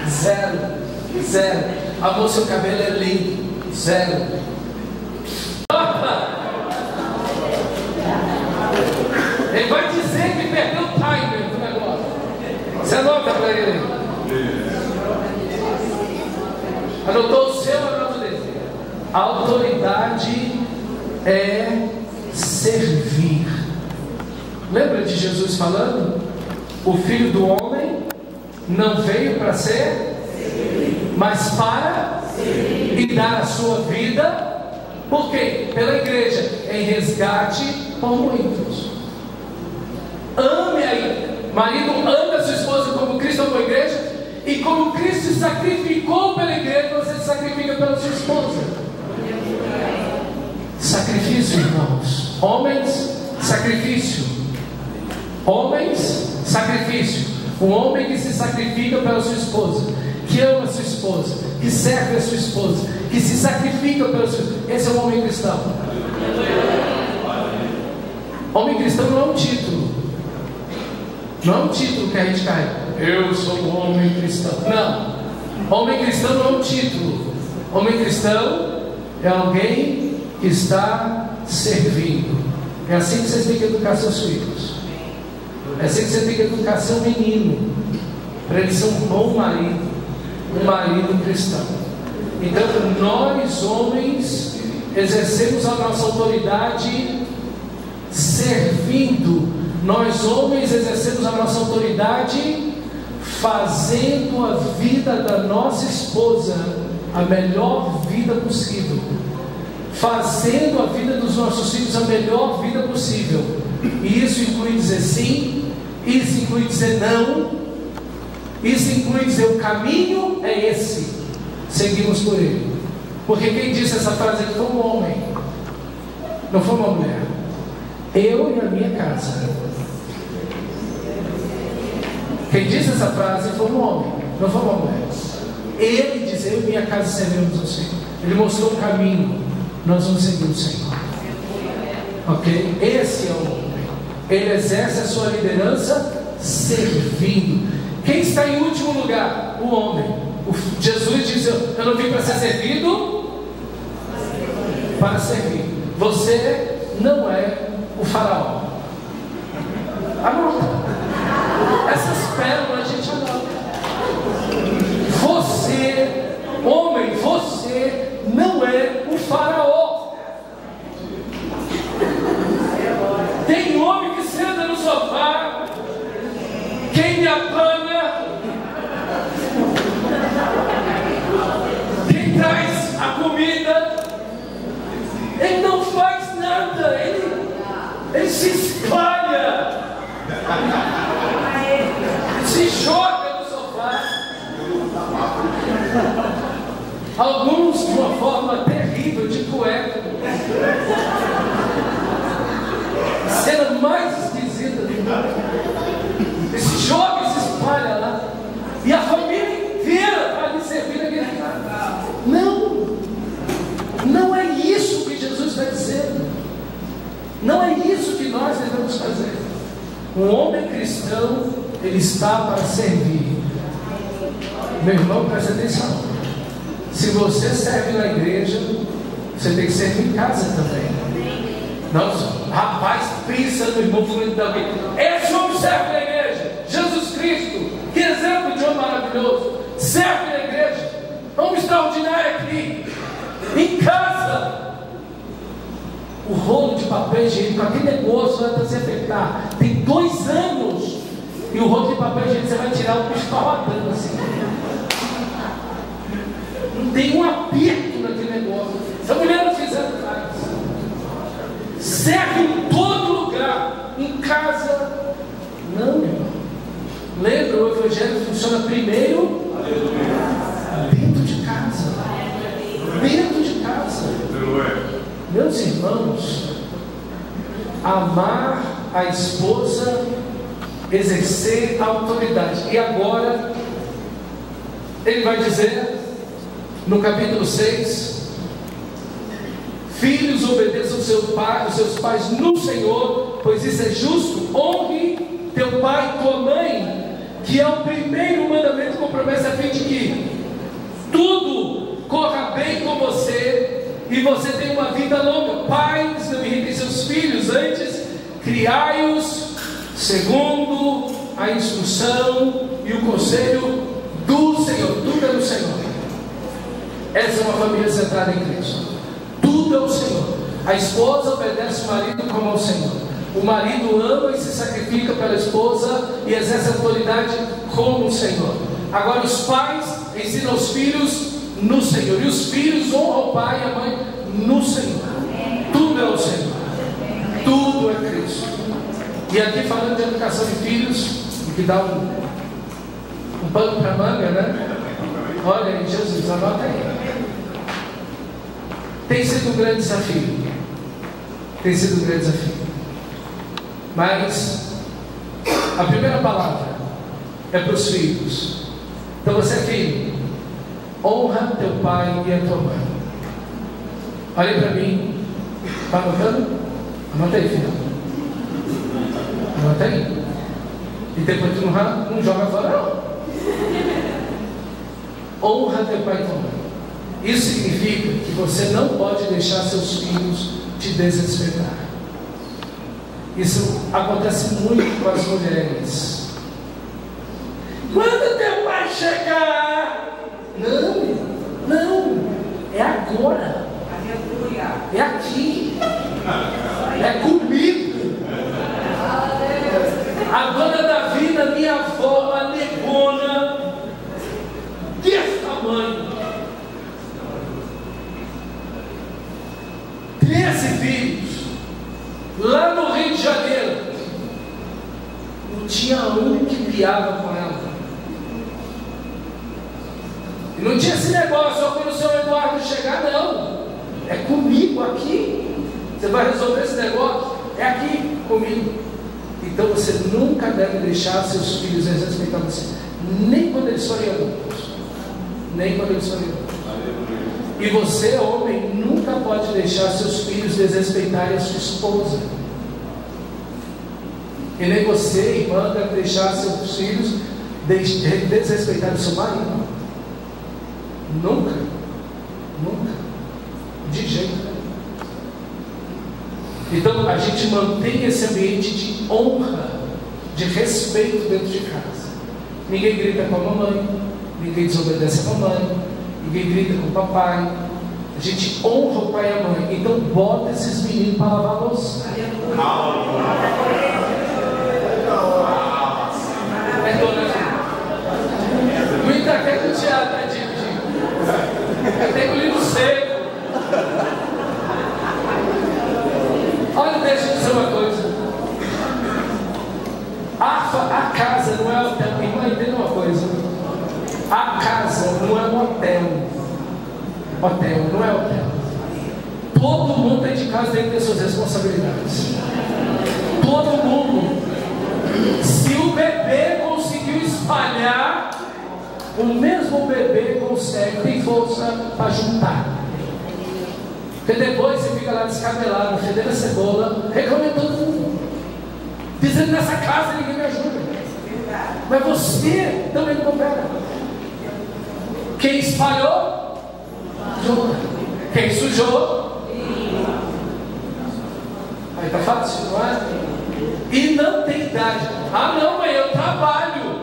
Zero. Amor, seu cabelo é lindo. Zero. Ele vai dizer que perdeu o timer do negócio. Você anota para ele. Anotou o seu, anota dele. A autoridade é servir. Lembra de Jesus falando? O Filho do Homem não veio para ser, mas para e dar a sua vida. Por quê? Pela igreja, em resgate por muitos. Ame aí, marido, ame a sua esposa como Cristo amou a igreja, e como Cristo se sacrificou pela igreja, você se sacrifica pela sua esposa. Sacrifício, irmãos. Homens, sacrifício. Homens, sacrifício. Um homem que se sacrifica pela sua esposa, que ama a sua esposa, que serve a sua esposa, que se sacrifica pela sua esposa. Esse é um homem cristão. Homem cristão não é um título. Não é um título que a gente cai. Eu sou um homem cristão. Não. Homem cristão não é um título. Homem cristão é alguém que está servindo. É assim que vocês têm que educar seus filhos. É assim que você tem que educar seu menino, para ele ser um bom marido, um marido cristão. Então, nós homens exercemos a nossa autoridade servindo. Nós homens exercemos a nossa autoridade fazendo a vida da nossa esposa a melhor vida possível, fazendo a vida dos nossos filhos a melhor vida possível. E isso inclui dizer sim, isso inclui dizer não, isso inclui dizer o caminho é esse, seguimos por ele. Porque quem disse essa frase aqui foi um homem, não foi uma mulher. Eu e a minha casa. Quem disse essa frase foi um homem, não foi uma mulher. Ele disse: eu e minha casa servimos ao Senhor. Ele mostrou o caminho, nós vamos seguir o Senhor. Ok? Esse é o homem. Ele exerce a sua liderança servindo. Quem está em último lugar? O homem. Jesus diz: eu não vim para ser servido, para servir. Você não é o faraó. Anota. Essas pérolas a gente anota. Você, homem, você não é o faraó. Tem homem que senta no sofá, quem me apana, quem traz a comida, ele não faz nada, ele se espalha, se joga no sofá. Alguns de uma forma terrível, de cueca. Cena mais esquisita do mundo. Ele se joga e se espalha lá. E a família inteira está ali servindo aquele cara. Não é isso que Jesus está dizendo. Não é isso que nós devemos fazer. Um homem cristão, ele está para servir. Meu irmão, presta atenção. Se você serve na igreja, você tem que servir em casa também. Não, rapaz, pensa no irmão fulano da vida. Esse homem serve na igreja. Jesus Cristo, que exemplo de homem maravilhoso. Serve na igreja. Homem extraordinário aqui. Em casa. O rolo de papel higiênico, aquele negócio vai desinfectar. Tem 2 anos. E o rolo de papel higiênico você vai tirar, o bicho está rodando assim. Não tem um aperto naquele negócio. Se a mulher não fizer, faz. Serve em todo lugar. Em casa, não, meu irmão. Lembra, o evangelho funciona primeiro dentro de casa. Dentro de casa. Meus irmãos, amar a esposa, exercer a autoridade. E agora, ele vai dizer, no capítulo 6, Filhos, obedeçam os seus pais no Senhor, pois isso é justo. Honre teu pai e tua mãe, que é o primeiro mandamento com promessa, a fim de que tudo corra bem com você e você tenha uma vida longa. Pais, não irritem seus filhos, antes criai-os segundo a instrução e o conselho do Senhor. Tudo é do Senhor. Essa é uma família centrada em Cristo. Tudo é o Senhor. A esposa obedece o marido como ao Senhor. O marido ama e se sacrifica pela esposa e exerce a autoridade como o Senhor. Agora os pais ensinam os filhos no Senhor, e os filhos honram o pai e a mãe no Senhor. Tudo é o Senhor. Tudo é Cristo. E aqui falando de educação de filhos, que dá um pano para a manga, né? Olha aí, Jesus, anota aí. Tem sido um grande desafio. Tem sido um grande desafio. Mas a primeira palavra é para os filhos. Então você é filho, honra teu pai e a tua mãe. Olha para mim. Está anotando? Anota aí, filho. Anota aí. E depois tu não joga fora, não. Honra teu pai e tua mãe. Isso significa que você não pode deixar seus filhos te desrespeitar. Isso acontece muito com as mulheres. Quando teu pai chegar? Não, é agora. É aqui. É comigo. A dona da vida, minha avó, a negona, desse tamanho, 13 filhos, lá no Rio de Janeiro, não tinha um que piava com ela. E não tinha esse negócio, só quando o senhor Eduardo chegar, não. É comigo aqui. Você vai resolver esse negócio? É aqui, comigo. Então você nunca deve deixar seus filhos desrespeitar você, nem quando eles forem adultos. Nem quando eles forem adultos. E você, homem, nunca pode deixar seus filhos desrespeitarem a sua esposa. E nem você, irmã, deve deixar seus filhos desrespeitarem o seu marido. Nunca. Nunca. De jeito nenhum. Então a gente mantém esse ambiente de honra, de respeito dentro de casa. Ninguém grita com a mamãe, ninguém desobedece a mamãe, ninguém grita com o papai. A gente honra o pai e a mãe. Então bota esses meninos para lavar a louça. É dona Gina. Muita quer do teatro, né, Didi? Tem o livro seco. Olha, deixa eu dizer uma coisa. A casa não é hotel. Irmã, entenda uma coisa. A casa não é um hotel. Hotel não é hotel. Todo mundo dentro de casa tem que ter suas responsabilidades. Todo mundo. Se o bebê conseguiu espalhar, o mesmo bebê consegue, tem força para juntar. Porque depois você fica lá descabelado, fedendo a cebola, reclamando todo mundo, dizendo: nessa casa ninguém me ajuda. Mas você também não coopera. Quem espalhou, junta. Quem sujou, aí tá fácil, não é? E não tem idade. Ah não, mãe, eu trabalho.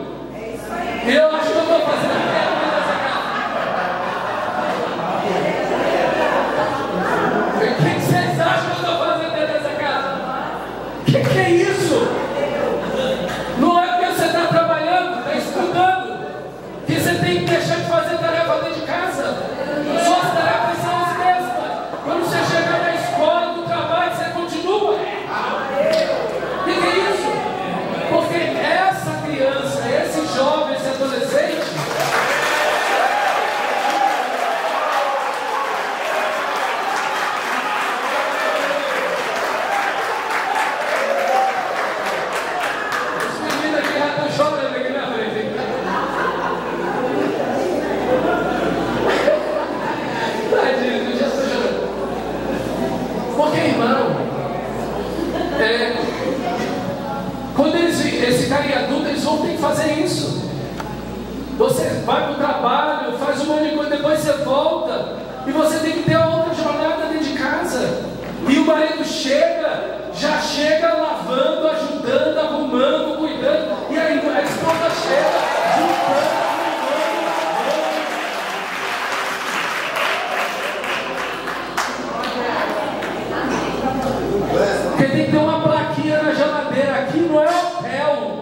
E eu acho que eu estou fazendo até nessa casa. O que vocês acham que eu estou fazendo dentro dessa casa? O que é isso? Não é porque você está trabalhando, está estudando, que você tem que deixar de fazer tarefa dentro de casa. Suas tarefas são as mesmas. Quando você chegar na escola, do trabalho, você continua. O que é isso? Porque essa criança, esse jovem, esse adolescente, Você vai para o trabalho, faz um monte de coisa, depois você volta. E você tem que ter outra jornada dentro de casa. E o marido já chega lavando, ajudando, arrumando, cuidando. E aí a esposa chega, juntando, arrumando. Porque tem que ter uma plaquinha na geladeira. Aqui não é hotel.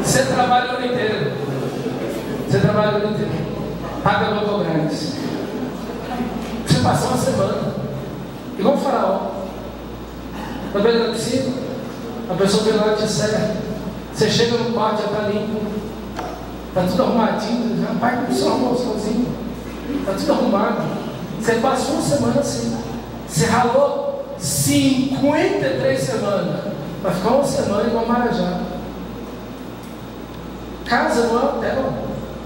Você trabalha o ano inteiro. Você trabalha o ano inteiro. Paga logo grátis. Você passa uma semana. Igual um faraó. Na beira da piscina, a pessoa vem lá e te serve. Você chega no quarto, já está limpo. Está tudo arrumadinho. Já pai com o seu almoço sozinho. Está tudo arrumado. Você passa uma semana assim. Você ralou 53 semanas. Vai ficar uma semana igual Marajá. Casa não é hotel.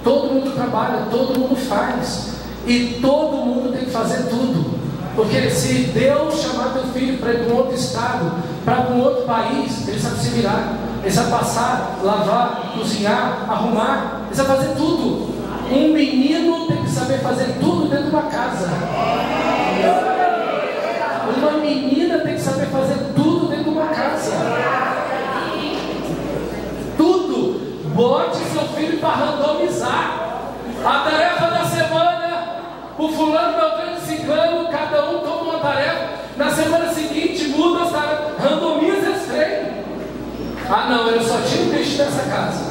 Todo mundo trabalha, todo mundo faz. E todo mundo tem que fazer tudo. Porque se Deus chamar teu filho para ir para um outro estado, para um outro país, ele sabe se virar. Ele sabe passar, lavar, cozinhar, arrumar. Ele sabe fazer tudo. Um menino tem que saber fazer tudo dentro de uma casa. Uma menina tem que saber fazer tudo dentro de uma casa. Tudo. Bote seu filho para randomizar. A tarefa da semana, o fulano, beltrano e ciclano, cada um toma uma tarefa. Na semana seguinte muda as tarefas. Randomiza esse trem. Ah não, eu só tiro o lixo dessa casa.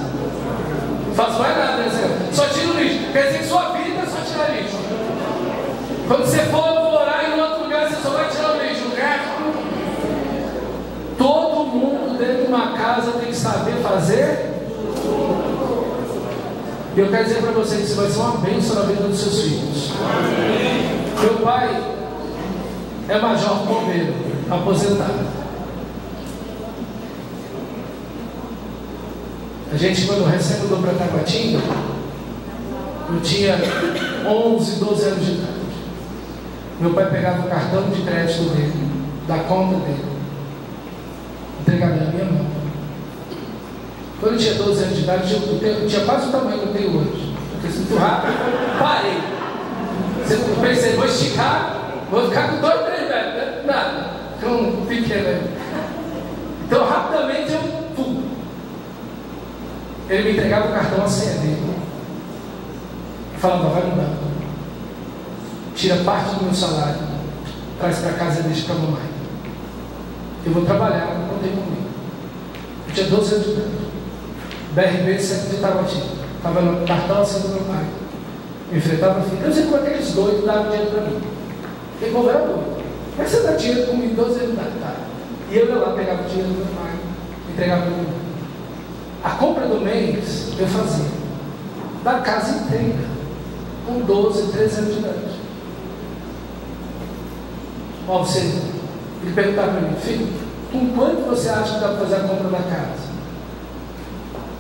Não faço mais nada nessa casa. Só tiro o lixo. Quer dizer que sua vida é só tirar lixo. Quando você for morar em outro lugar, você só vai tirar o lixo. O resto, todo mundo dentro de uma casa tem que saber fazer. E eu quero dizer para vocês que isso vai ser uma bênção na vida dos seus filhos. Meu pai é major bombeiro, aposentado. A gente, quando recém mudou para Taguatinga, eu tinha 11, 12 anos de idade. Meu pai pegava o cartão de crédito dele, da conta dele, entregava na minha mão. Quando eu tinha 12 anos de idade, eu tinha quase o tamanho que eu tenho hoje. Porque se muito rápido, parei. Eu pensei, vou esticar, vou ficar com 2, 3 metros, né? Nada, com pequeno. Então, rapidamente, eu fui. Ele me entregava o cartão, a senha dele. Eu falava, vai no banco. Tira parte do meu salário, traz para casa e deixa para a mamãe. Eu vou trabalhar, não tem comigo. Eu tinha 12 anos de idade. BRB sempre estava ativo. Estava no cartão assim do meu pai. Eu enfrentava o filho. Eu não sei como aqueles doidos davam dinheiro para mim. Porque povo era doido. Mas você dá dinheiro comigo 12 anos de idade, tá? E eu ia lá, pegava o dinheiro do meu pai, entregava para mim. A compra do mês eu fazia. Da casa inteira. Com 12, 13 anos de idade. Ó, você, ele perguntava para mim, filho, com quanto você acha que dá para fazer a compra da casa?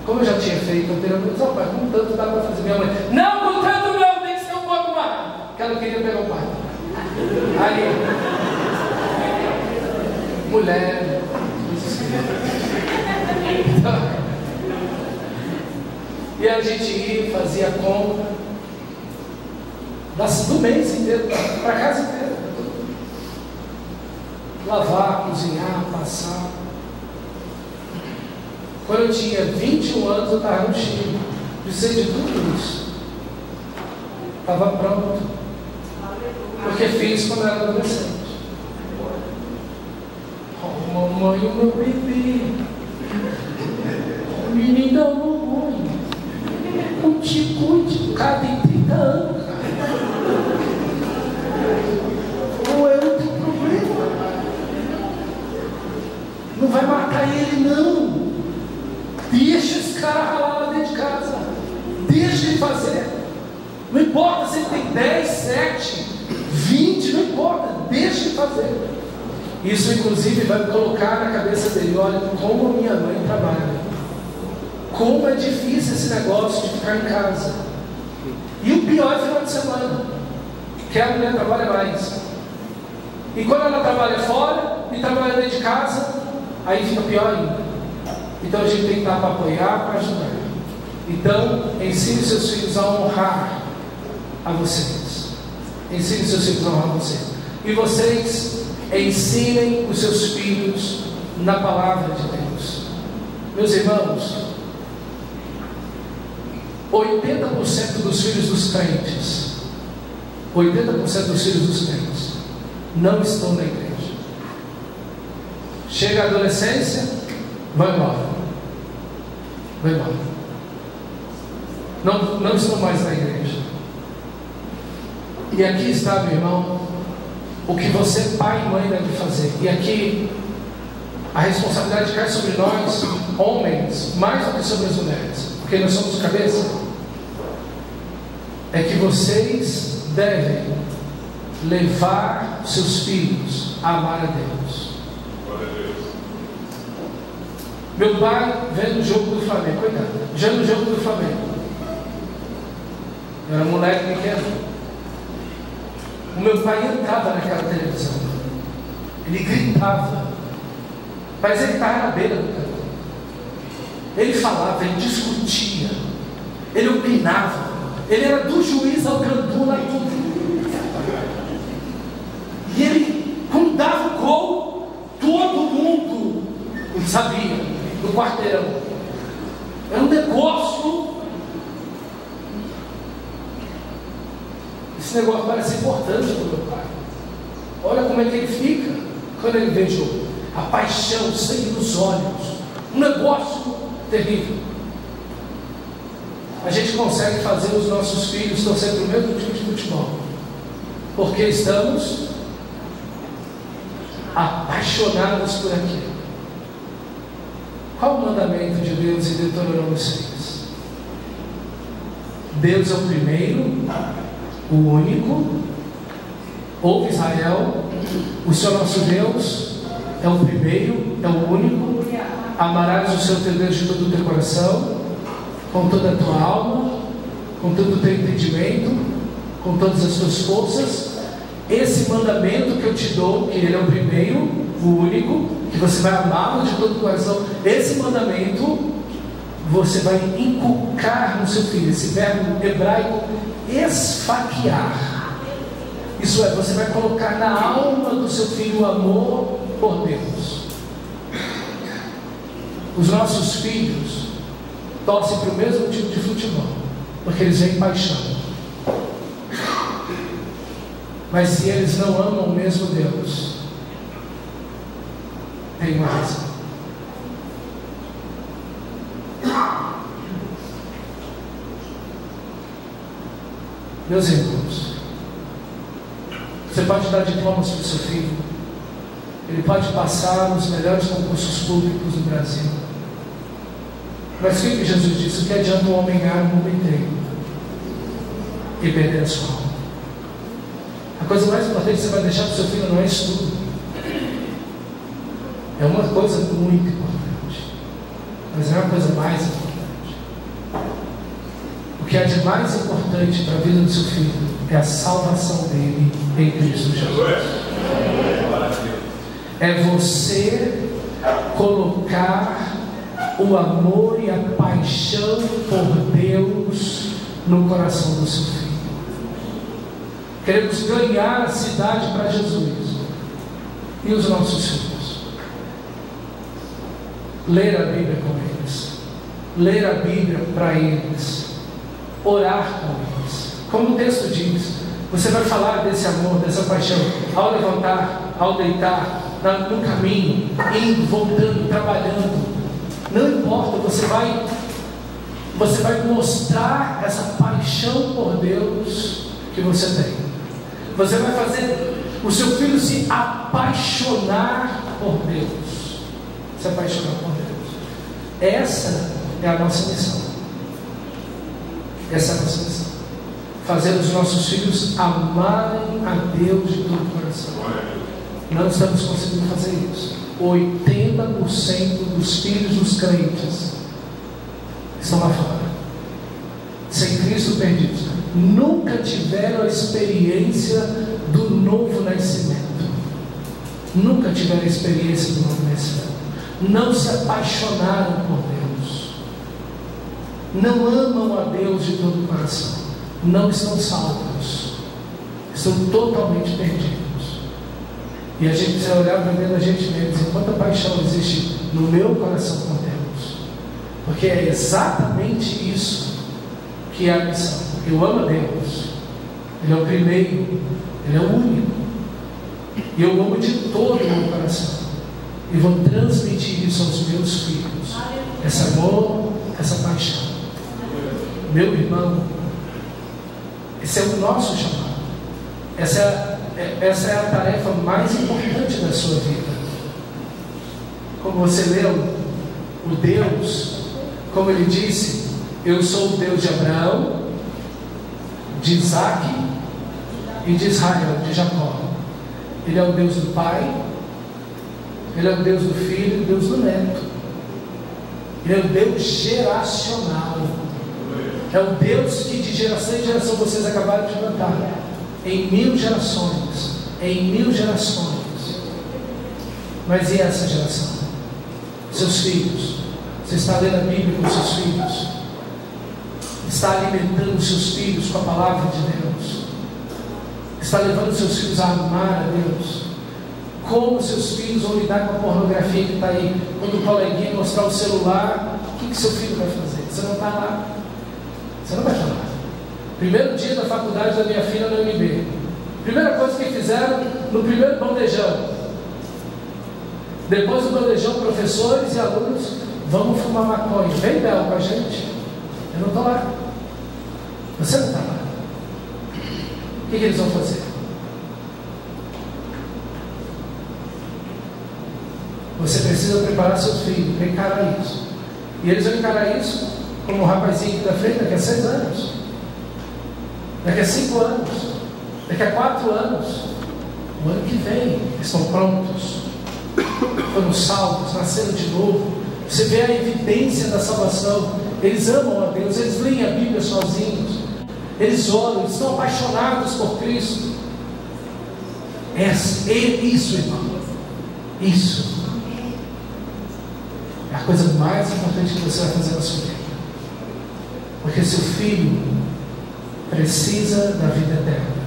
Como eu já tinha feito anteriormente, pai, com tanto dá para fazer. Minha mãe, não, com tanto não, tem que ser um pouco mais. Porque ela queria pegar o pai. Aí, mulher, então, e a gente ia, fazia a compra do mês inteiro, para a casa inteira. Lavar, cozinhar, passar. Quando eu tinha 21 anos, eu estava no Chile. Precisei de tudo isso. Estava pronto. Porque fiz quando eu era adolescente. Oh, mamãe, o meu bebê. O menino da mamãe. Cuide, o cara tem 30 anos, cara. Ou eu não tenho problema. Não vai matar ele, não. Deixa esse cara ralar lá dentro de casa. Deixa ele fazer. Não importa se ele tem 10, 7, 20, não importa. Deixa ele fazer. Isso, inclusive, vai colocar na cabeça dele: olha, como a minha mãe trabalha. Como é difícil esse negócio de ficar em casa. E o pior é final de semana. Que a mulher trabalha mais. E quando ela trabalha fora e trabalha dentro de casa, aí fica pior ainda. Então a gente tem que estar para apoiar, para ajudar. Então, ensine seus filhos a honrar a vocês. Ensine seus filhos a honrar vocês. E vocês ensinem os seus filhos na palavra de Deus. Meus irmãos, 80% dos filhos dos crentes, 80% dos filhos dos crentes não estão na igreja. Chega a adolescência, vai embora. Vai embora. Não estão mais na igreja. E aqui está, meu irmão, o que você, pai e mãe, deve fazer. E aqui a responsabilidade cai sobre nós, homens, mais do que sobre as mulheres, porque nós somos cabeça. É que vocês devem levar seus filhos a amar a Deus. Meu pai vendo o jogo do Flamengo, coitado, já no jogo do Flamengo, eu era moleque pequeno. O meu pai entrava naquela televisão, ele gritava, parecia que estava na beira do canto. Ele falava, ele discutia, ele opinava, ele era do juiz ao gandula, e ele, quando dava o gol, todo mundo sabia, do quarteirão. Era um negócio. Esse negócio parece importante para o meu pai. Olha como é que ele fica quando ele vê jogo. A paixão, o sangue nos olhos. Um negócio terrível. A gente consegue fazer os nossos filhos torcer para o mesmo time de futebol, porque estamos apaixonados por aquilo. Qual o mandamento de Deus em Deuteronômio 6? Deus é o primeiro, o único. Ouve, Israel, o Senhor nosso Deus é o primeiro, é o único. Amarás o Senhor teu Deus de todo o teu coração, com toda a tua alma, com todo o teu entendimento, com todas as tuas forças. Esse mandamento que eu te dou, que ele é o primeiro, o único, que você vai amá-lo de todo o coração, esse mandamento você vai inculcar no seu filho. Esse verbo hebraico, esfaquear, isso é, você vai colocar na alma do seu filho o amor por Deus. Os nossos filhos torcem para o mesmo tipo de futebol, porque eles veem paixão. Mas se eles não amam o mesmo Deus, tem uma razão. Meus irmãos, você pode dar diplomas para o seu filho, ele pode passar nos melhores concursos públicos do Brasil, mas o que Jesus disse? O que adianta um homem ganhar o mundo inteiro e perder a sua alma? A coisa mais importante que você vai deixar para o seu filho não é estudo. É uma coisa muito importante, mas não é uma coisa mais importante. O que é de mais importante para a vida do seu filho é a salvação dele em Cristo Jesus. É você colocar o amor e a paixão por Deus no coração do seu filho. Queremos ganhar a cidade para Jesus. E os nossos filhos? Ler a Bíblia com eles, ler a Bíblia para eles, orar com eles. Como o texto diz, você vai falar desse amor, dessa paixão, ao levantar, ao deitar, no caminho, indo, voltando, trabalhando. Não importa, você vai mostrar essa paixão por Deus que você tem. Você vai fazer o seu filho se apaixonar por Deus. Se apaixonar por Deus. Essa é a nossa missão. Essa é a nossa missão. Fazer os nossos filhos amarem a Deus de todo o coração. Não estamos conseguindo fazer isso. 80% dos filhos dos crentes estão lá fora, sem Cristo, perdidos. Nunca tiveram a experiência do novo nascimento. nunca tiveram experiência do novo Messias, não se apaixonaram por Deus, não amam a Deus de todo o coração, não estão salvos, estão totalmente perdidos. E a gente precisa olhar para dentro da gente mesmo e dizer: quanta paixão existe no meu coração por Deus, porque é exatamente isso que é a missão. Eu amo a Deus, Ele é o primeiro, Ele é o único, e eu amo de todo o meu coração, e vou transmitir isso aos meus filhos, esse amor, essa paixão. Meu irmão, esse é o nosso chamado, essa é a tarefa mais importante da sua vida. Como você leu, o Deus, como ele disse: eu sou o Deus de Abraão, de Isaac e de Israel, de Jacó. Ele é o Deus do Pai, Ele é o Deus do Filho e o Deus do Neto. Ele é o Deus geracional. É o Deus que de geração em geração vocês acabaram de cantar. Em 1000 gerações. Em 1000 gerações. Mas e essa geração? Seus filhos. Você está lendo a Bíblia com seus filhos? Está alimentando seus filhos com a palavra de Deus? Está levando seus filhos a amar a Deus? Como seus filhos vão lidar com a pornografia que está aí? Quando o coleguinha mostrar o celular, o que seu filho vai fazer? Você não está lá. Você não vai estar lá. Primeiro dia da faculdade da minha filha na UNB. Primeira coisa que fizeram no primeiro bandejão. Depois do bandejão, professores e alunos: vamos fumar maconha. Vem, Bel, com a gente. Eu não estou lá. Você não está lá. O que eles vão fazer? Você precisa preparar seus filhos para encarar isso. E eles vão encarar isso como um rapazinho aqui da frente daqui a 6 anos, daqui a 5 anos, daqui a 4 anos, o ano que vem. Estão prontos, foram salvos, nasceram de novo. Você vê a evidência da salvação. Eles amam a Deus, eles leem a Bíblia sozinhos, eles oram, eles estão apaixonados por Cristo. Isso, irmão, isso é a coisa mais importante que você vai fazer na sua vida, porque seu filho precisa da vida eterna.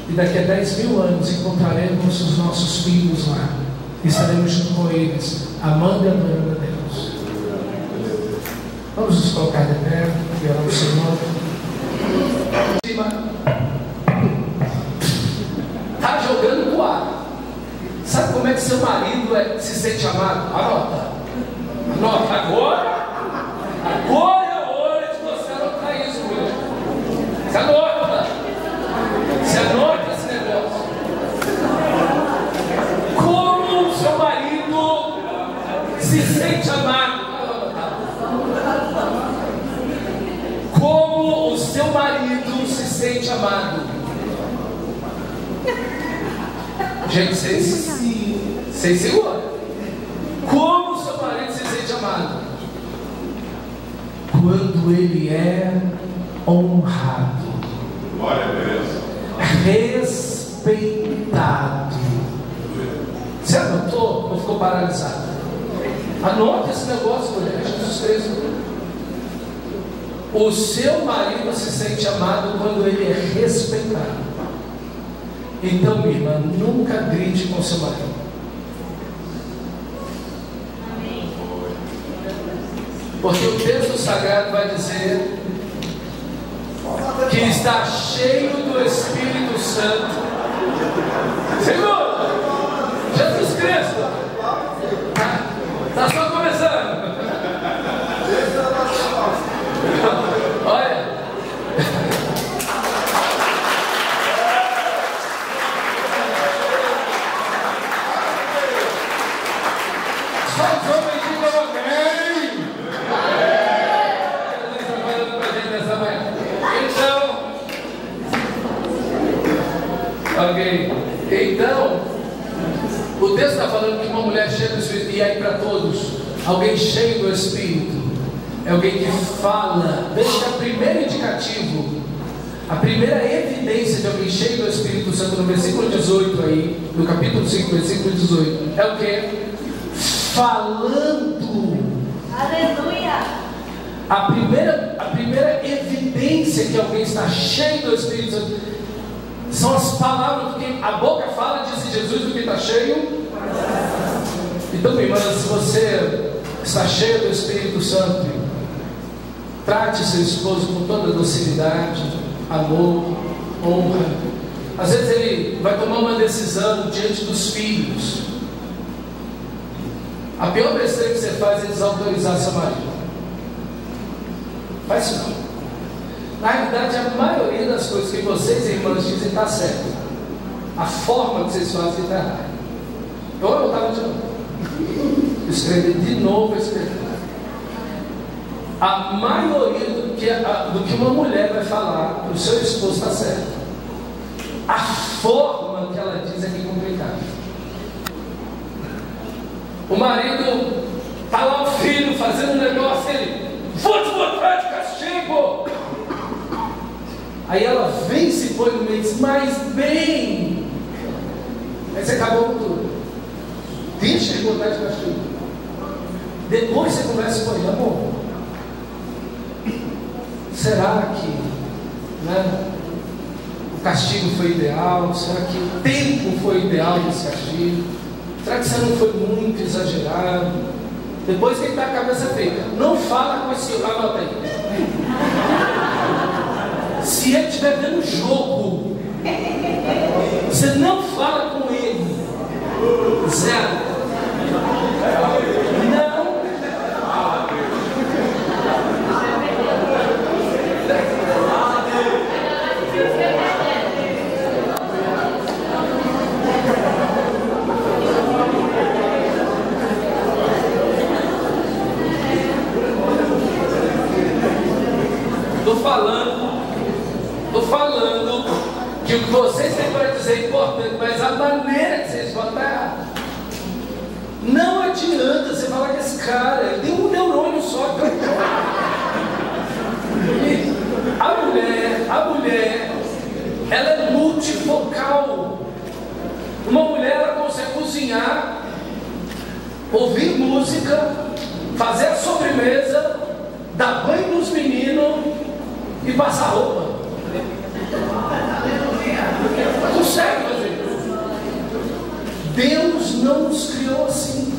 E daqui a 10.000 anos encontraremos os nossos filhos lá, estaremos junto com eles, amando e adorando a Deus. Vamos nos colocar de pé e orar ao Senhor. Está jogando pro ar. Sabe como é que seu marido se sente amado? Anota. Anota. Agora é a hora de você anotar isso, meu. Se anota. Se anota esse negócio. Como o seu marido se sente amado? Como o seu marido se sente amado? Gente, vocês seguram. Como o seu marido se sente amado? Quando ele é honrado. Glória a Deus. Respeitado. Você anotou ou ficou paralisado? Anota esse negócio, mulher. Jesus Cristo. O seu marido se sente amado quando ele é respeitado. Então, minha irmã, nunca grite com seu marido. Porque o texto sagrado vai dizer que está cheio do Espírito Santo. Senhor, Jesus Cristo, está só começando. Olha, só os homens digam amém. Jesus está falando para a gente nessa manhã. Então, o texto está falando que uma mulher cheia do Espírito, e aí para todos, alguém cheio do Espírito, é alguém que fala. Veja que o primeiro indicativo A primeira evidência de alguém cheio do Espírito Santo, no versículo 18 aí, no capítulo 5, versículo 18, é o que? Falando. Aleluia. A primeira evidência que alguém está cheio do Espírito Santo são as palavras, porque a boca fala, disse Jesus, do que está cheio. Então, minha irmã, se você está cheio do Espírito Santo, trate seu esposo com toda docilidade, amor, honra. Às vezes ele vai tomar uma decisão diante dos filhos. A pior besteira que você faz é desautorizar seu marido. Faz isso não. Na realidade, a maioria das coisas que vocês, irmãs, dizem está certo. A forma que vocês fazem está errada. Eu estava de novo. Escrever de novo, escrever. A maioria do que uma mulher vai falar para o seu esposo está certo. A forma que ela diz é que é complicada. O marido está lá, o filho fazendo um negócio, ele, vou te botar de castigo. Aí ela vem e se põe no meio e diz, mas bem. Aí você acabou com tudo. Deixa ele botar de castigo. Depois você conversa com ele, amor. Será que, né, o castigo foi ideal? Será que o tempo foi ideal desse castigo? Será que você não foi muito exagerado? Depois que ele está com a cabeça feita, não fala com esse. Anota aí. Se ele estiver vendo jogo, você não fala com ele. Zero. Não. Estou falando que o que vocês têm para dizer é importante, mas a maneira que vocês vão estar errada. Não adianta você falar que esse cara, ele tem um neurônio só. A mulher, ela é multifocal. Uma mulher, ela consegue cozinhar, ouvir música, fazer a sobremesa, dar banho nos meninos e passar roupa. Consegue fazer. Deus não nos criou assim.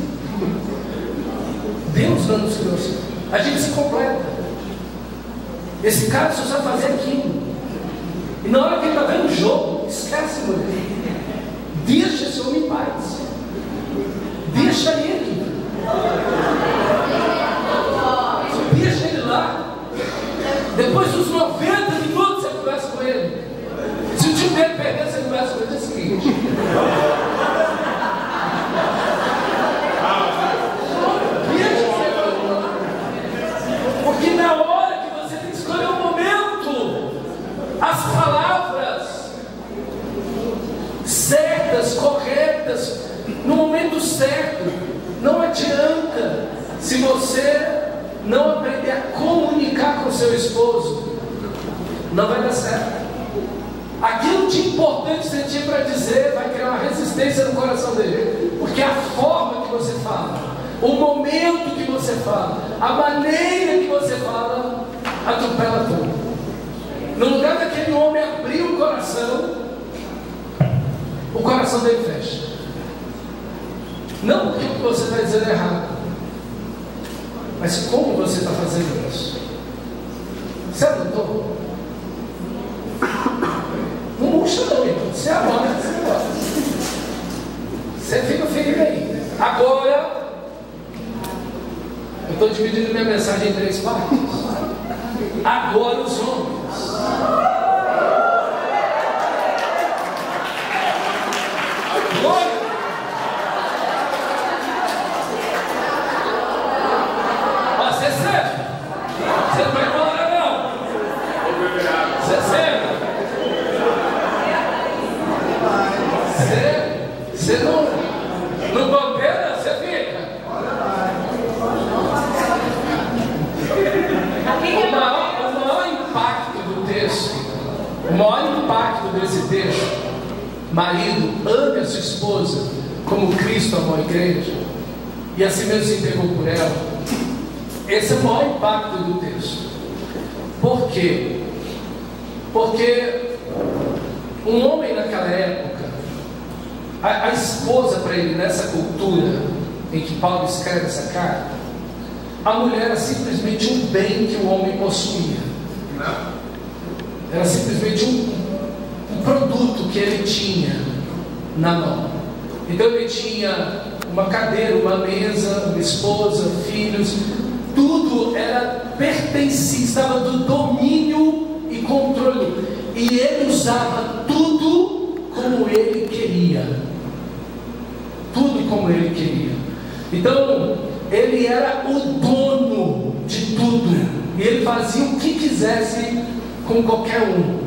Deus não nos criou assim. A gente se completa. Esse cara só sabe fazer aquilo. E na hora que ele está vendo o jogo, esquece, mulher. Deixa esse homem em paz. Deixa ele. Deixa ele lá. Depois dos 90 minutos você conversa com ele. Se o time dele perder, você conversa com ele. É o seguinte. Porque na hora que você tem que escolher o momento, as palavras certas, corretas, no momento certo, não adianta se você não aprender a comunicar com seu esposo, não vai dar certo. Aquilo de importante que você tinha para dizer vai criar uma resistência no coração dele, porque a forma que você fala, o momento que você fala, a maneira que você fala, atropela tudo. No lugar daquele homem abrir o coração dele fecha. Não porque o que você está dizendo é errado, mas como você está fazendo isso? Você anotou? Não murcha não, irmão. Você anota, você gosta. Você fica feliz aí. Agora, eu estou dividindo minha mensagem em 3 partes. Agora os homens. Agora. Você senta. Você não vai embora não. Você senta. Você não coopera, você fica. O maior impacto marido, ame a sua esposa como Cristo amou a igreja, e assim mesmo se entregou por ela. Esse é o maior impacto do texto. Por quê? Porque um homem naquela época, a esposa para ele, nessa cultura em que Paulo escreve essa carta, a mulher era simplesmente um bem que o homem possuía. Era simplesmente um produto que ele tinha na mão. Então ele tinha uma cadeira, uma mesa, uma esposa, filhos, tudo pertencia, estava do domínio e controle, e ele usava tudo como ele queria, tudo como ele queria. Então ele era o dono de tudo, e ele fazia o que quisesse com qualquer um,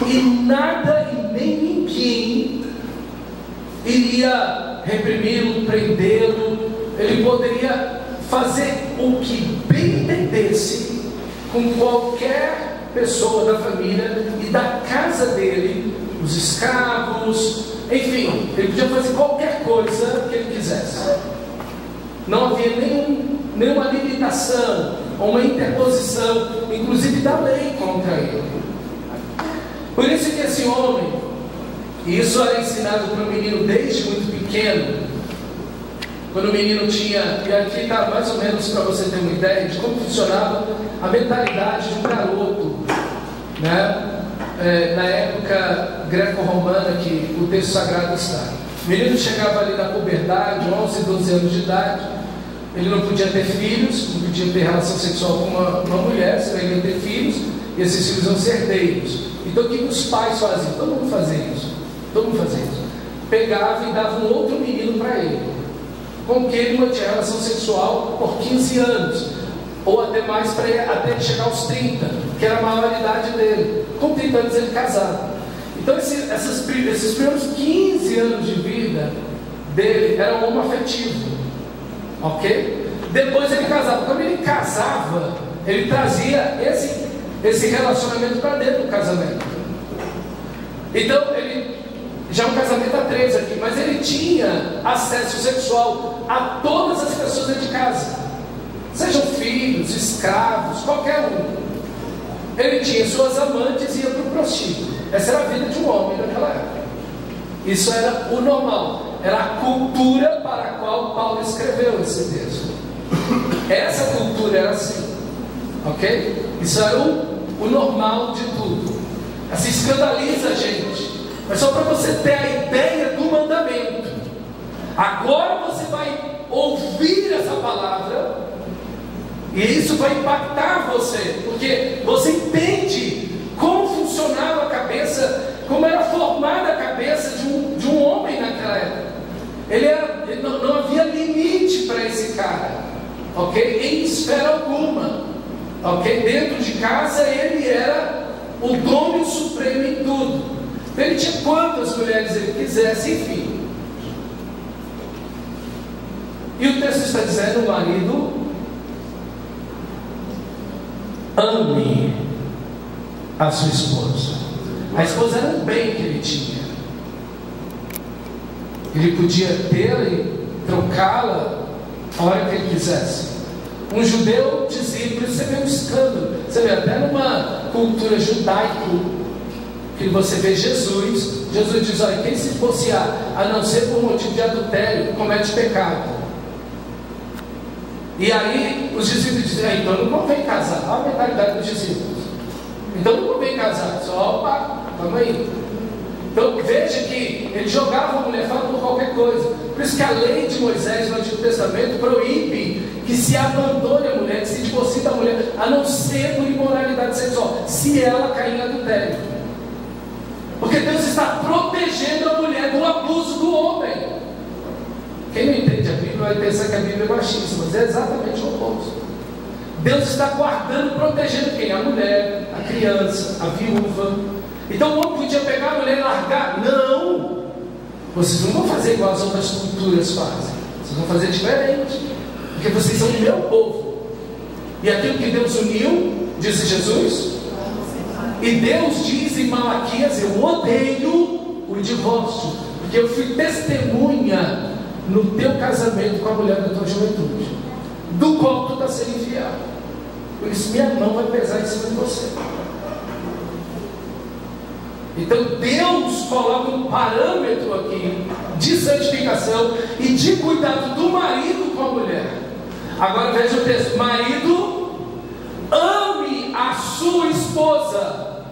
e nada e nem ninguém iria reprimi-lo, prendê-lo. Ele poderia fazer o que bem entendesse com qualquer pessoa da família e da casa dele, os escravos, enfim, ele podia fazer qualquer coisa que ele quisesse. Não havia nenhuma limitação ou uma interposição, inclusive da lei, contra ele. Por isso que esse homem, e isso era ensinado para o menino desde muito pequeno, quando o menino tinha, e aqui está mais ou menos para você ter uma ideia de como funcionava a mentalidade de um garoto, né? Na época greco-romana que o texto sagrado está. O menino chegava ali na puberdade, 11, 12 anos de idade, ele não podia ter filhos, não podia ter relação sexual com uma mulher, senão ele ia ter filhos, e esses filhos iam ser herdeiros. Então o que os pais faziam? Todo mundo fazia isso. Pegava e dava um outro menino para ele, com quem ele mantinha relação sexual por 15 anos, ou até mais, até ele chegar aos 30, que era a maioridade dele. Com 30 anos ele casava. Então esses primeiros 15 anos de vida dele era homoafetivo, ok? Depois ele casava. Quando ele casava, ele trazia esse relacionamento para dentro do casamento. Então ele já é um casamento a 3 aqui, mas ele tinha acesso sexual a todas as pessoas dentro de casa, sejam filhos, escravos, qualquer um. Ele tinha suas amantes e ia para o prostíbulo. Essa era a vida de um homem naquela época. Isso era o normal, era a cultura para a qual Paulo escreveu esse texto. Essa cultura era assim, ok? Isso era o normal de tudo. Assim, escandaliza a gente, mas só para você ter a ideia do mandamento. Agora você vai ouvir essa palavra, e isso vai impactar você, porque você entende como funcionava a cabeça, como era formada a cabeça de um homem naquela época. Não havia limite para esse cara, ok? Em esfera alguma, ok? Dentro de casa ele era o dono supremo em tudo. Ele tinha quantas mulheres ele quisesse, enfim. E o texto está dizendo: o marido ame a sua esposa. A esposa era um bem que ele tinha. Ele podia tê-la e trocá-la a hora que ele quisesse. Um judeu dizia, por isso você vê um escândalo. Você vê até numa cultura judaica, que você vê Jesus diz: olha, quem se divorciar, a não ser por motivo de adultério, comete pecado. E aí os discípulos dizem: então não convém casar. Olha a mentalidade dos discípulos. Então não convém casar. Só, opa, vamos aí. Então veja que ele jogava a mulher fora por qualquer coisa. Por isso que a lei de Moisés no Antigo Testamento proíbe que se abandone a mulher, que se divorcie da mulher, a não ser por imoralidade sexual, se ela cair em adultério. Porque Deus está protegendo a mulher do abuso do homem. Quem não entende a Bíblia vai pensar que a Bíblia é machista, mas é exatamente o oposto. Deus está guardando, protegendo quem? A mulher, a criança, a viúva. Então o homem podia pegar a mulher e largar? Não! Vocês não vão fazer igual as outras culturas fazem. Vocês vão fazer diferente, porque vocês são o meu povo. E aquilo que Deus uniu, disse Jesus, e Deus diz em Malaquias: eu odeio o divórcio, porque eu fui testemunha no teu casamento com a mulher da tua juventude, do qual tu está sendo enviado. Por isso minha mão vai pesar em cima de você. Então Deus coloca um parâmetro aqui de santificação e de cuidado do marido com a mulher. Agora veja o texto: marido, ame a sua esposa.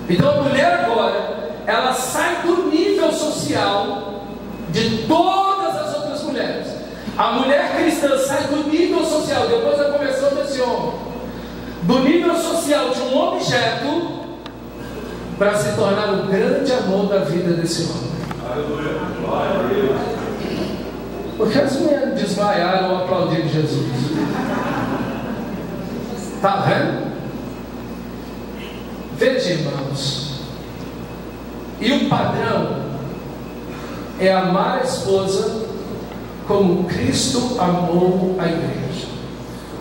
Então a mulher agora, ela sai do nível social de todas as outras mulheres. A mulher cristã sai do nível social, depois da conversão desse homem, do nível social de um objeto, para se tornar o grande amor da vida desse homem. Aleluia. Por que as mulheres desmaiaram ao aplaudir Jesus? Está vendo? Veja, irmãos, e o padrão é amar a esposa como Cristo amou a igreja.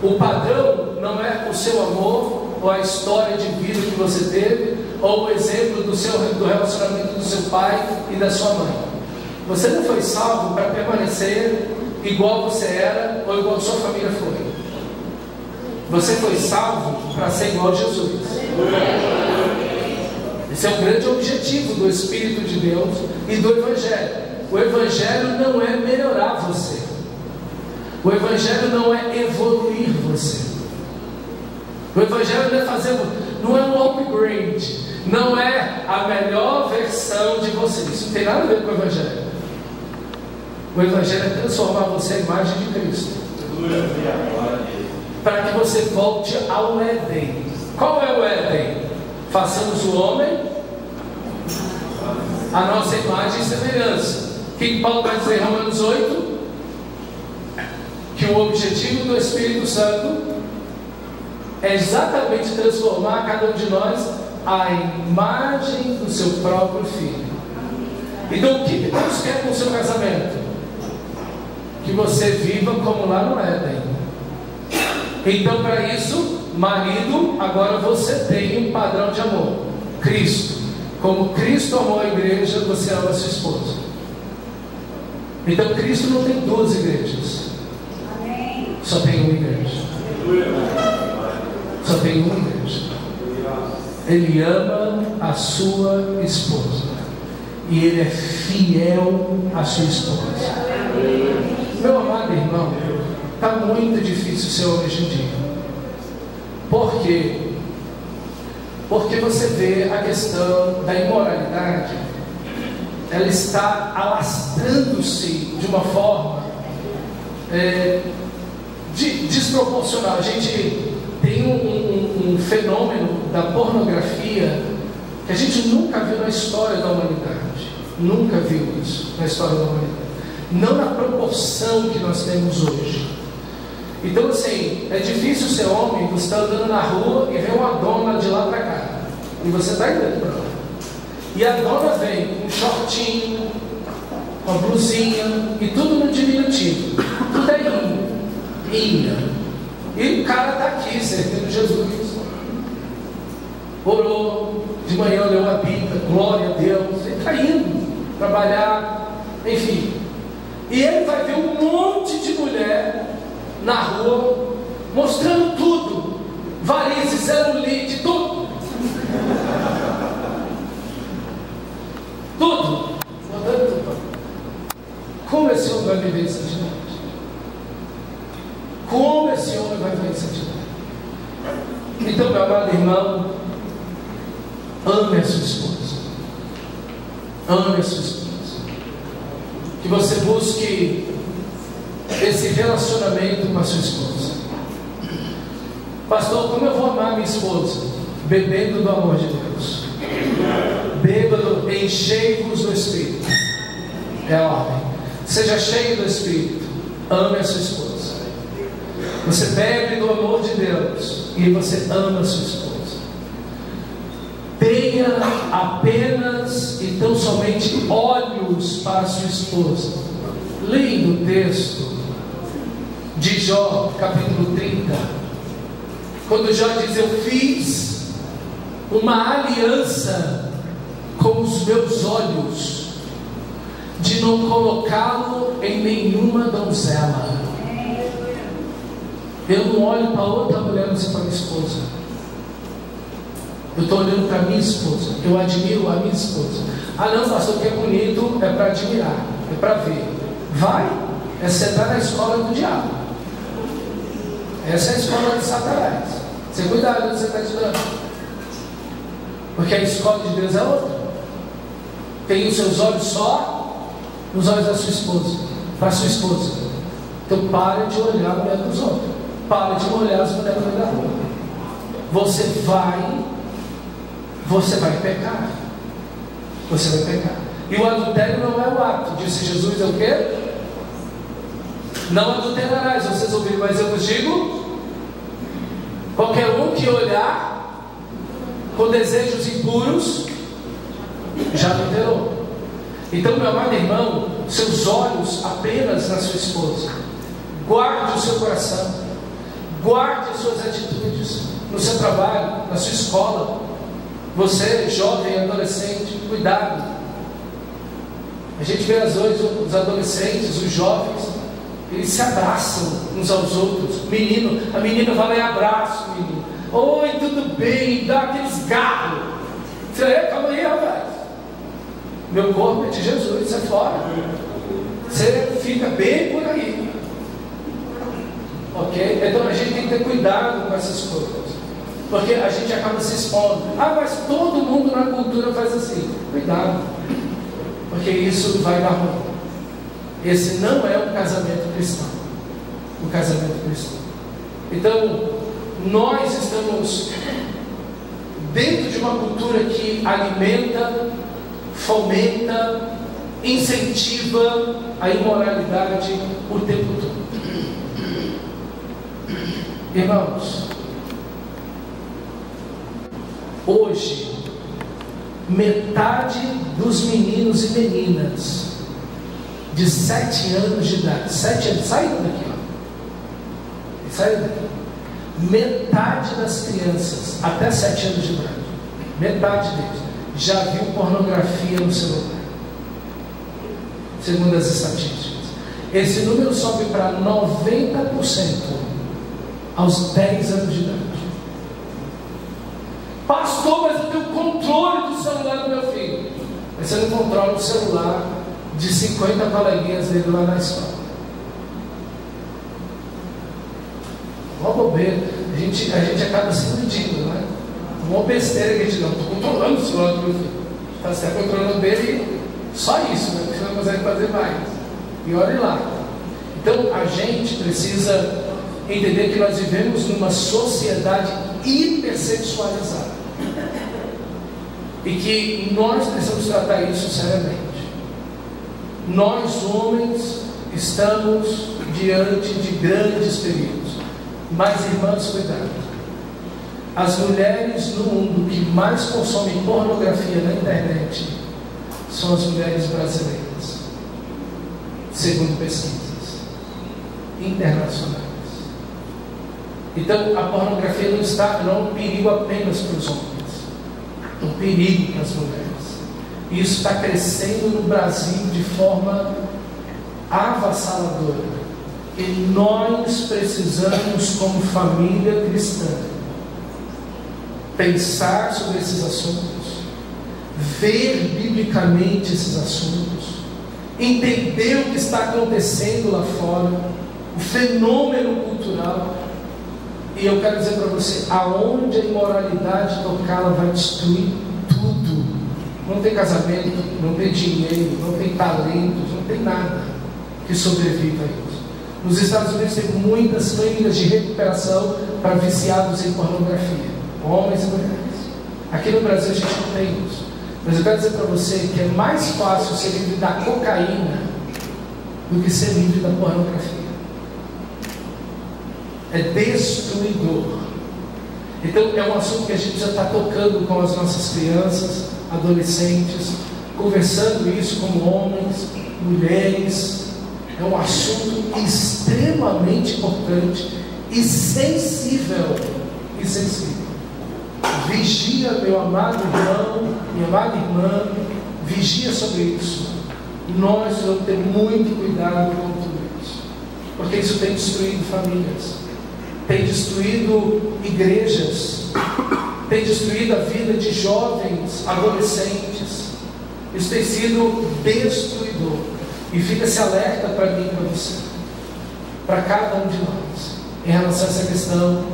O padrão não é o seu amor, ou a história de vida que você teve, ou o exemplo do relacionamento do seu pai e da sua mãe. Você não foi salvo para permanecer igual você era, ou igual sua família foi. Você foi salvo para ser igual a Jesus. Esse é o grande objetivo do Espírito de Deus e do Evangelho. O Evangelho não é melhorar você. O Evangelho não é evoluir você. O Evangelho não é fazer, não é um upgrade, não é a melhor versão de você. Isso não tem nada a ver com o Evangelho. O Evangelho é transformar você à imagem de Cristo, para que você volte ao Éden. Qual é o Éden? Façamos o homem a nossa imagem e semelhança. O que Paulo vai dizer em Romanos 8? Que o objetivo do Espírito Santo é exatamente transformar cada um de nós à imagem do seu próprio Filho. Então o que Deus quer com o seu casamento? Que você viva como lá no Éden. Então, para isso, marido, agora você tem um padrão de amor: Cristo. Como Cristo amou a igreja, você ama a sua esposa. Então Cristo não tem duas igrejas, só tem uma igreja. Só tem uma igreja. Ele ama a sua esposa e ele é fiel à sua esposa. Meu amado irmão, está muito difícil ser homem hoje em dia. Por quê? Porque você vê a questão da imoralidade, ela está alastrando-se de uma forma desproporcional. A gente tem um fenômeno da pornografia que a gente nunca viu na história da humanidade. Nunca viu isso na história da humanidade. Não na proporção que nós temos hoje. Então, assim, é difícil ser homem. Você está andando na rua e vê uma dona de lá para cá, e você está indo para lá, e a dona vem com um shortinho, com uma blusinha, e tudo no diminutivo, tudo é inha. E o cara está aqui servindo Jesus, orou de manhã, leu a Bíblia, glória a Deus, ele está indo trabalhar, enfim. E ele vai ver um monte de mulher na rua mostrando tudo, varizes, celulite, tudo, mostrando tudo. Como esse homem vai viver em santidade? Como esse homem vai viver em santidade? Então, meu amado irmão, ame a sua esposa. Ame a sua esposa. Que você busque esse relacionamento com a sua esposa. Pastor, como eu vou amar minha esposa? Bebendo do amor de Deus. Bêbado, enchei-vos do Espírito. É a ordem. Seja cheio do Espírito. Ame a sua esposa. Você bebe do amor de Deus e você ama a sua esposa. Tenha apenas e tão somente olhos para a sua esposa. Lindo texto de Jó, capítulo 30, quando Jó diz: eu fiz uma aliança com os meus olhos de não colocá-lo em nenhuma donzela. Eu não olho para outra mulher, não sei para minha esposa. Eu estou olhando para minha esposa. Eu admiro a minha esposa. Ah não, pastor, que é bonito, é para admirar, é para ver. Vai, é sentar na escola do diabo. Essa é a escola de Satanás. Você cuidado onde você está estudando, porque a escola de Deus é outra. Tem os seus olhos só nos olhos da sua esposa, para a sua esposa. Então pare de olhar a mulher dos outros. Pare de olhar as mulheres da rua. Você vai pecar. Você vai pecar. E o adultério não é o ato. Disse Jesus, é o quê? Não adulterarás. Vocês ouviram, mas eu vos digo: qualquer um que olhar com desejos impuros já adulterou. Então, meu amado irmão, seus olhos apenas na sua esposa. Guarde o seu coração. Guarde as suas atitudes no seu trabalho, na sua escola. Você, jovem, adolescente, cuidado. A gente vê às vezes os adolescentes, os jovens, eles se abraçam uns aos outros. Menino, a menina vai lá e abraça o menino. Oi, tudo bem? Dá aqueles garros. Você, calma aí, rapaz. Meu corpo é de Jesus, sai fora. Você fica bem por aí. Ok? Então a gente tem que ter cuidado com essas coisas, porque a gente acaba se expondo. Ah, mas todo mundo na cultura faz assim. Cuidado, porque isso vai dar ruim. Esse não é um casamento cristão. Um casamento cristão. Então, nós estamos dentro de uma cultura que alimenta, fomenta, incentiva a imoralidade o tempo todo. Irmãos, hoje, metade dos meninos e meninas de 7 anos de idade, 7 anos, saindo daqui, ó. Saindo daqui. Metade das crianças até 7 anos de idade, metade deles já viu pornografia no celular, segundo as estatísticas. Esse número sobe para 90% aos 10 anos de idade. Pastor, mas eu tenho controle do celular do meu filho. Mas você não controla o celular de 50 coleguinhas dele lá na escola. Uma bobeira. A gente acaba se iludindo, não é? Uma besteira que a gente não está controlando o celular do meu filho. Você está controlando dele, só isso, né? Você não consegue fazer mais. E olhe lá. Então a gente precisa entender que nós vivemos numa sociedade hipersexualizada e que nós precisamos tratar isso seriamente. Nós, homens, estamos diante de grandes perigos. Mas, irmãos, cuidado. As mulheres no mundo que mais consomem pornografia na internet são as mulheres brasileiras, segundo pesquisas internacionais. Então, a pornografia não é um perigo apenas para os homens, é um perigo para as mulheres. E isso está crescendo no Brasil de forma avassaladora. E nós precisamos, como família cristã, pensar sobre esses assuntos, ver biblicamente esses assuntos, entender o que está acontecendo lá fora, o fenômeno cultural. E eu quero dizer para você, aonde a imoralidade tocar, ela vai destruir tudo. Não tem casamento, não tem dinheiro, não tem talentos, não tem nada que sobreviva a isso. Nos Estados Unidos tem muitas clínicas de recuperação para viciados em pornografia, homens e mulheres. Aqui no Brasil a gente não tem isso. Mas eu quero dizer para você que é mais fácil ser livre da cocaína do que ser livre da pornografia. É destruidor. Então é um assunto que a gente já está tocando com as nossas crianças, adolescentes, conversando isso como homens, mulheres. É um assunto extremamente importante e sensível. Vigia, meu amado irmão, minha amada irmã, vigia sobre isso. Nós vamos ter muito cuidado com tudo isso, porque isso tem destruído famílias, tem destruído igrejas, tem destruído a vida de jovens, adolescentes. Isso tem sido destruidor. E fica esse alerta para mim e para você, para cada um de nós, em relação a essa questão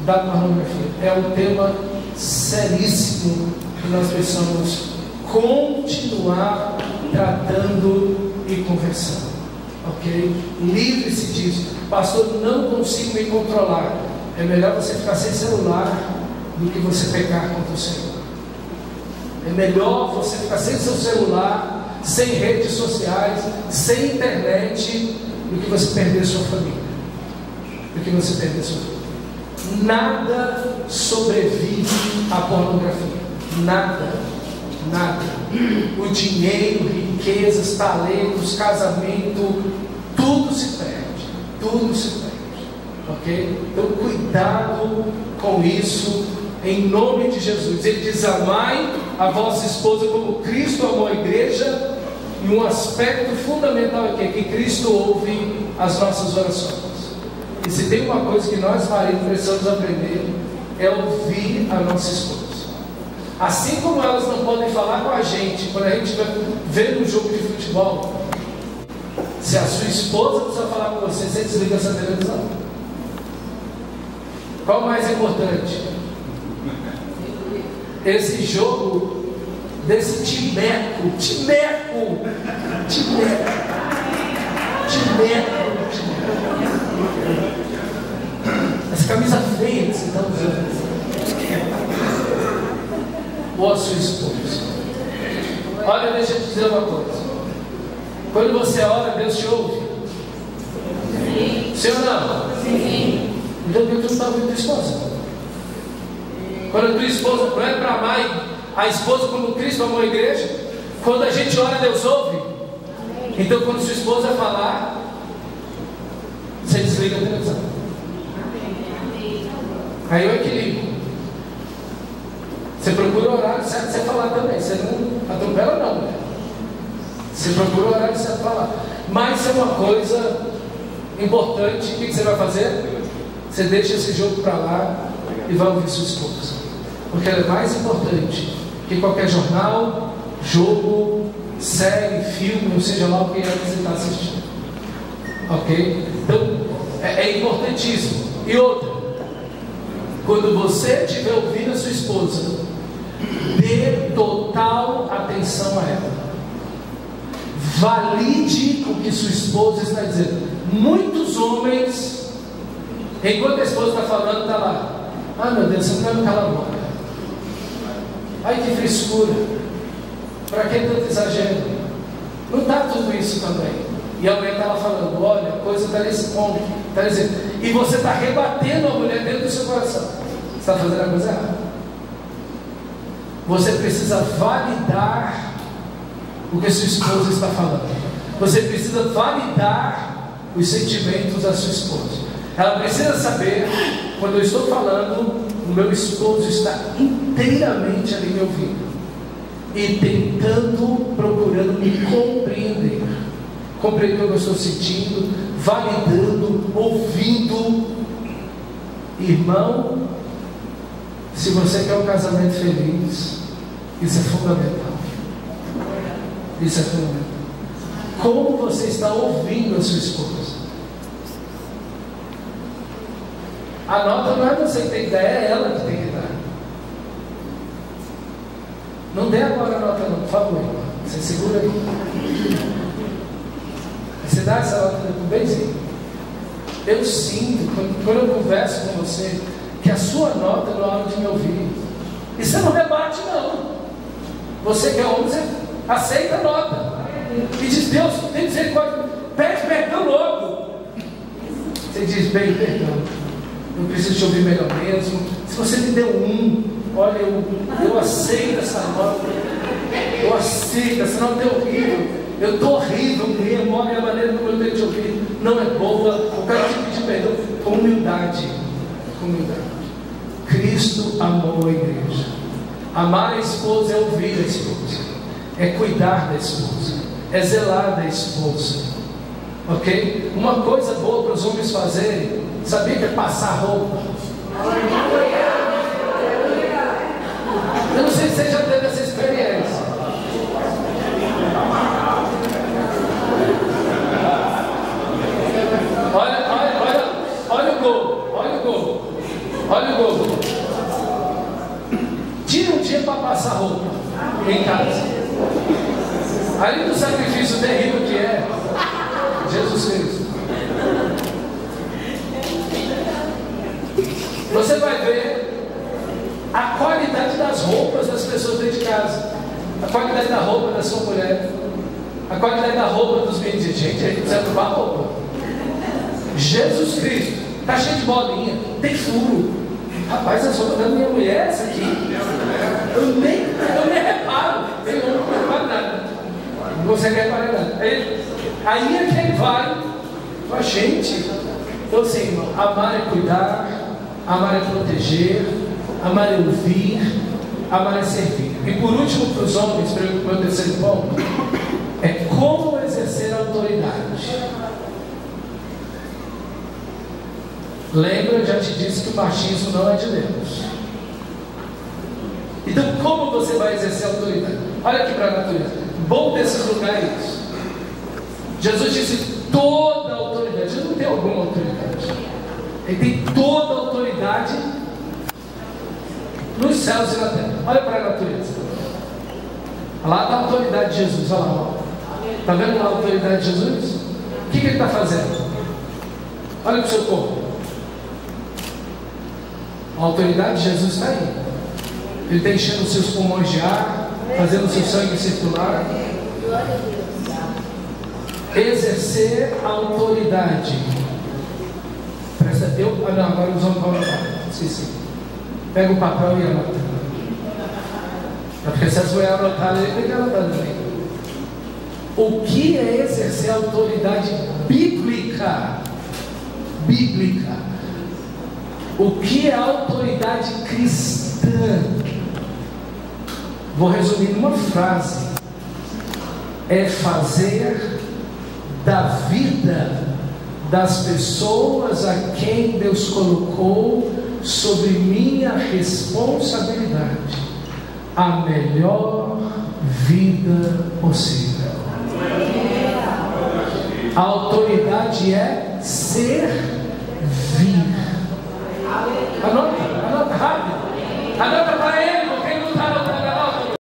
da pornografia. É um tema seríssimo que nós precisamos continuar tratando e conversando, ok? Livre-se disso. Pastor, não consigo me controlar. É melhor você ficar sem celular do que você pecar contra o Senhor. É melhor você ficar sem seu celular, sem redes sociais, sem internet, do que você perder sua família, do que você perder sua vida. Nada sobrevive à pornografia. Nada. Nada. O dinheiro, riquezas, talentos, casamento, tudo se perde. Tudo se perde. Ok? Então cuidado com isso, em nome de Jesus. Ele diz: amai a vossa esposa como Cristo amou a igreja. E um aspecto fundamental aqui é que Cristo ouve as nossas orações. E se tem uma coisa que nós maridos precisamos aprender, é ouvir a nossa esposa. Assim como elas não podem falar com a gente quando a gente vai ver um jogo de futebol, se a sua esposa precisa falar com você, você desliga essa televisão. Qual o mais importante? Esse jogo desse timeco, essa camisa feia que você está usando, ou a sua esposa. Olha, deixa eu te dizer uma coisa. Quando você ora, Deus te ouve? Sim ou não? Sim. Então Deus não está ouvindo a tua esposa. Quando a tua esposa não é para amar a esposa como Cristo amou a igreja, quando a gente ora, Deus ouve. Então quando sua esposa falar, você desliga a televisão. Aí é o equilíbrio. Você procura o horário certo de você falar também. Você não atropela não, né? Você procura o horário certo de falar. Mas é uma coisa importante. O que você vai fazer? Você deixa esse jogo para lá e vai ouvir sua esposa, porque ela é mais importante que qualquer jornal, jogo, série, filme, ou seja lá o que você está assistindo. Ok? Então é importantíssimo. E outra, quando você estiver ouvindo a sua esposa, dê total atenção a ela. Valide o que sua esposa está dizendo. Muitos homens, enquanto a esposa está falando, está lá: ah, meu Deus, você não vai me calar a boca. Ai, que frescura. Para que tanto exagero? Não está tudo isso também. E a mulher está lá falando: olha, a coisa está nesse ponto, está dizendo. E você está rebatendo a mulher dentro do seu coração. Você está fazendo a coisa errada. Você precisa validar o que a sua esposa está falando. Você precisa validar os sentimentos da sua esposa. Ela precisa saber, quando eu estou falando, o meu esposo está inteiramente ali me ouvindo e tentando, procurando me compreender, compreender o que eu estou sentindo, validando, ouvindo. Irmão, se você quer um casamento feliz, isso é fundamental. Isso é fundamental. Como você está ouvindo a sua esposa? A nota não é você que tem que dar, é ela que tem que dar. Não dê agora a nota não, por favor, irmão. Você segura aí. Você dá essa nota com benzinho. Eu sinto, quando eu converso com você, que a sua nota não é hora de me ouvir. E você não rebate não. Você que é homem, você aceita a nota. E diz: Deus, tem misericórdia, pede perdão logo. Você diz: bem, perdão, eu preciso te ouvir melhor mesmo. Se você me deu olha, eu aceito essa nota. Eu aceito, essa nota é horrível. Eu estou horrível mesmo. Olha a maneira como eu tenho te ouvir, não é boa. Eu quero te pedir perdão com humildade. Com humildade. Cristo amou a igreja. Amar a esposa é ouvir a esposa, é cuidar da esposa, é zelar da esposa, ok? Uma coisa boa para os homens fazerem, sabia que é passar roupa? Eu não sei se você já teve essa experiência. Olha o gol, olha o gol. Tira um dia para passar roupa em casa. Além do sacrifício terrível que é Jesus Cristo, você vai ver a qualidade das roupas das pessoas dentro de casa, a qualidade da roupa da sua mulher, a qualidade da roupa dos meninos. Gente, a gente precisa provar roupa. Jesus Cristo está cheio de bolinha, tem furo. Rapaz, a roupa da minha mulher, essa aqui, eu nem reparo. Eu não reparo nada. Não consegue reparar nada. Aí é que ele vai com a gente. Então, assim, irmão, amar é cuidar, amar é proteger, amar é ouvir, amar é servir. E por último, para os homens, para o meu terceiro ponto, é como exercer a autoridade. Lembra, eu já te disse que o machismo não é de Deus. Então, como você vai exercer a autoridade? Olha aqui para a natureza. Bom desses lugares. Jesus disse toda a autoridade. Jesus não tem alguma autoridade. Ele tem toda a autoridade nos céus e na terra. Olha para a natureza. Lá está a autoridade de Jesus. Olha lá. Está vendo lá a autoridade de Jesus? O que ele está fazendo? Olha para o seu corpo. A autoridade de Jesus está aí. Ele está enchendo os seus pulmões de ar, fazendo o seu sangue circular. Exercer a autoridade. Presta Deus. Não, agora os homens vão anotar. Esqueci. Pega o papel e anota. Porque se as mulheres anotarem, ele tem que anotar também. O que é exercer a autoridade bíblica? Bíblica. O que é autoridade cristã? Vou resumir numa frase: é fazer da vida das pessoas a quem Deus colocou sobre minha responsabilidade a melhor vida possível. A autoridade é servir. Anota rápido. Anota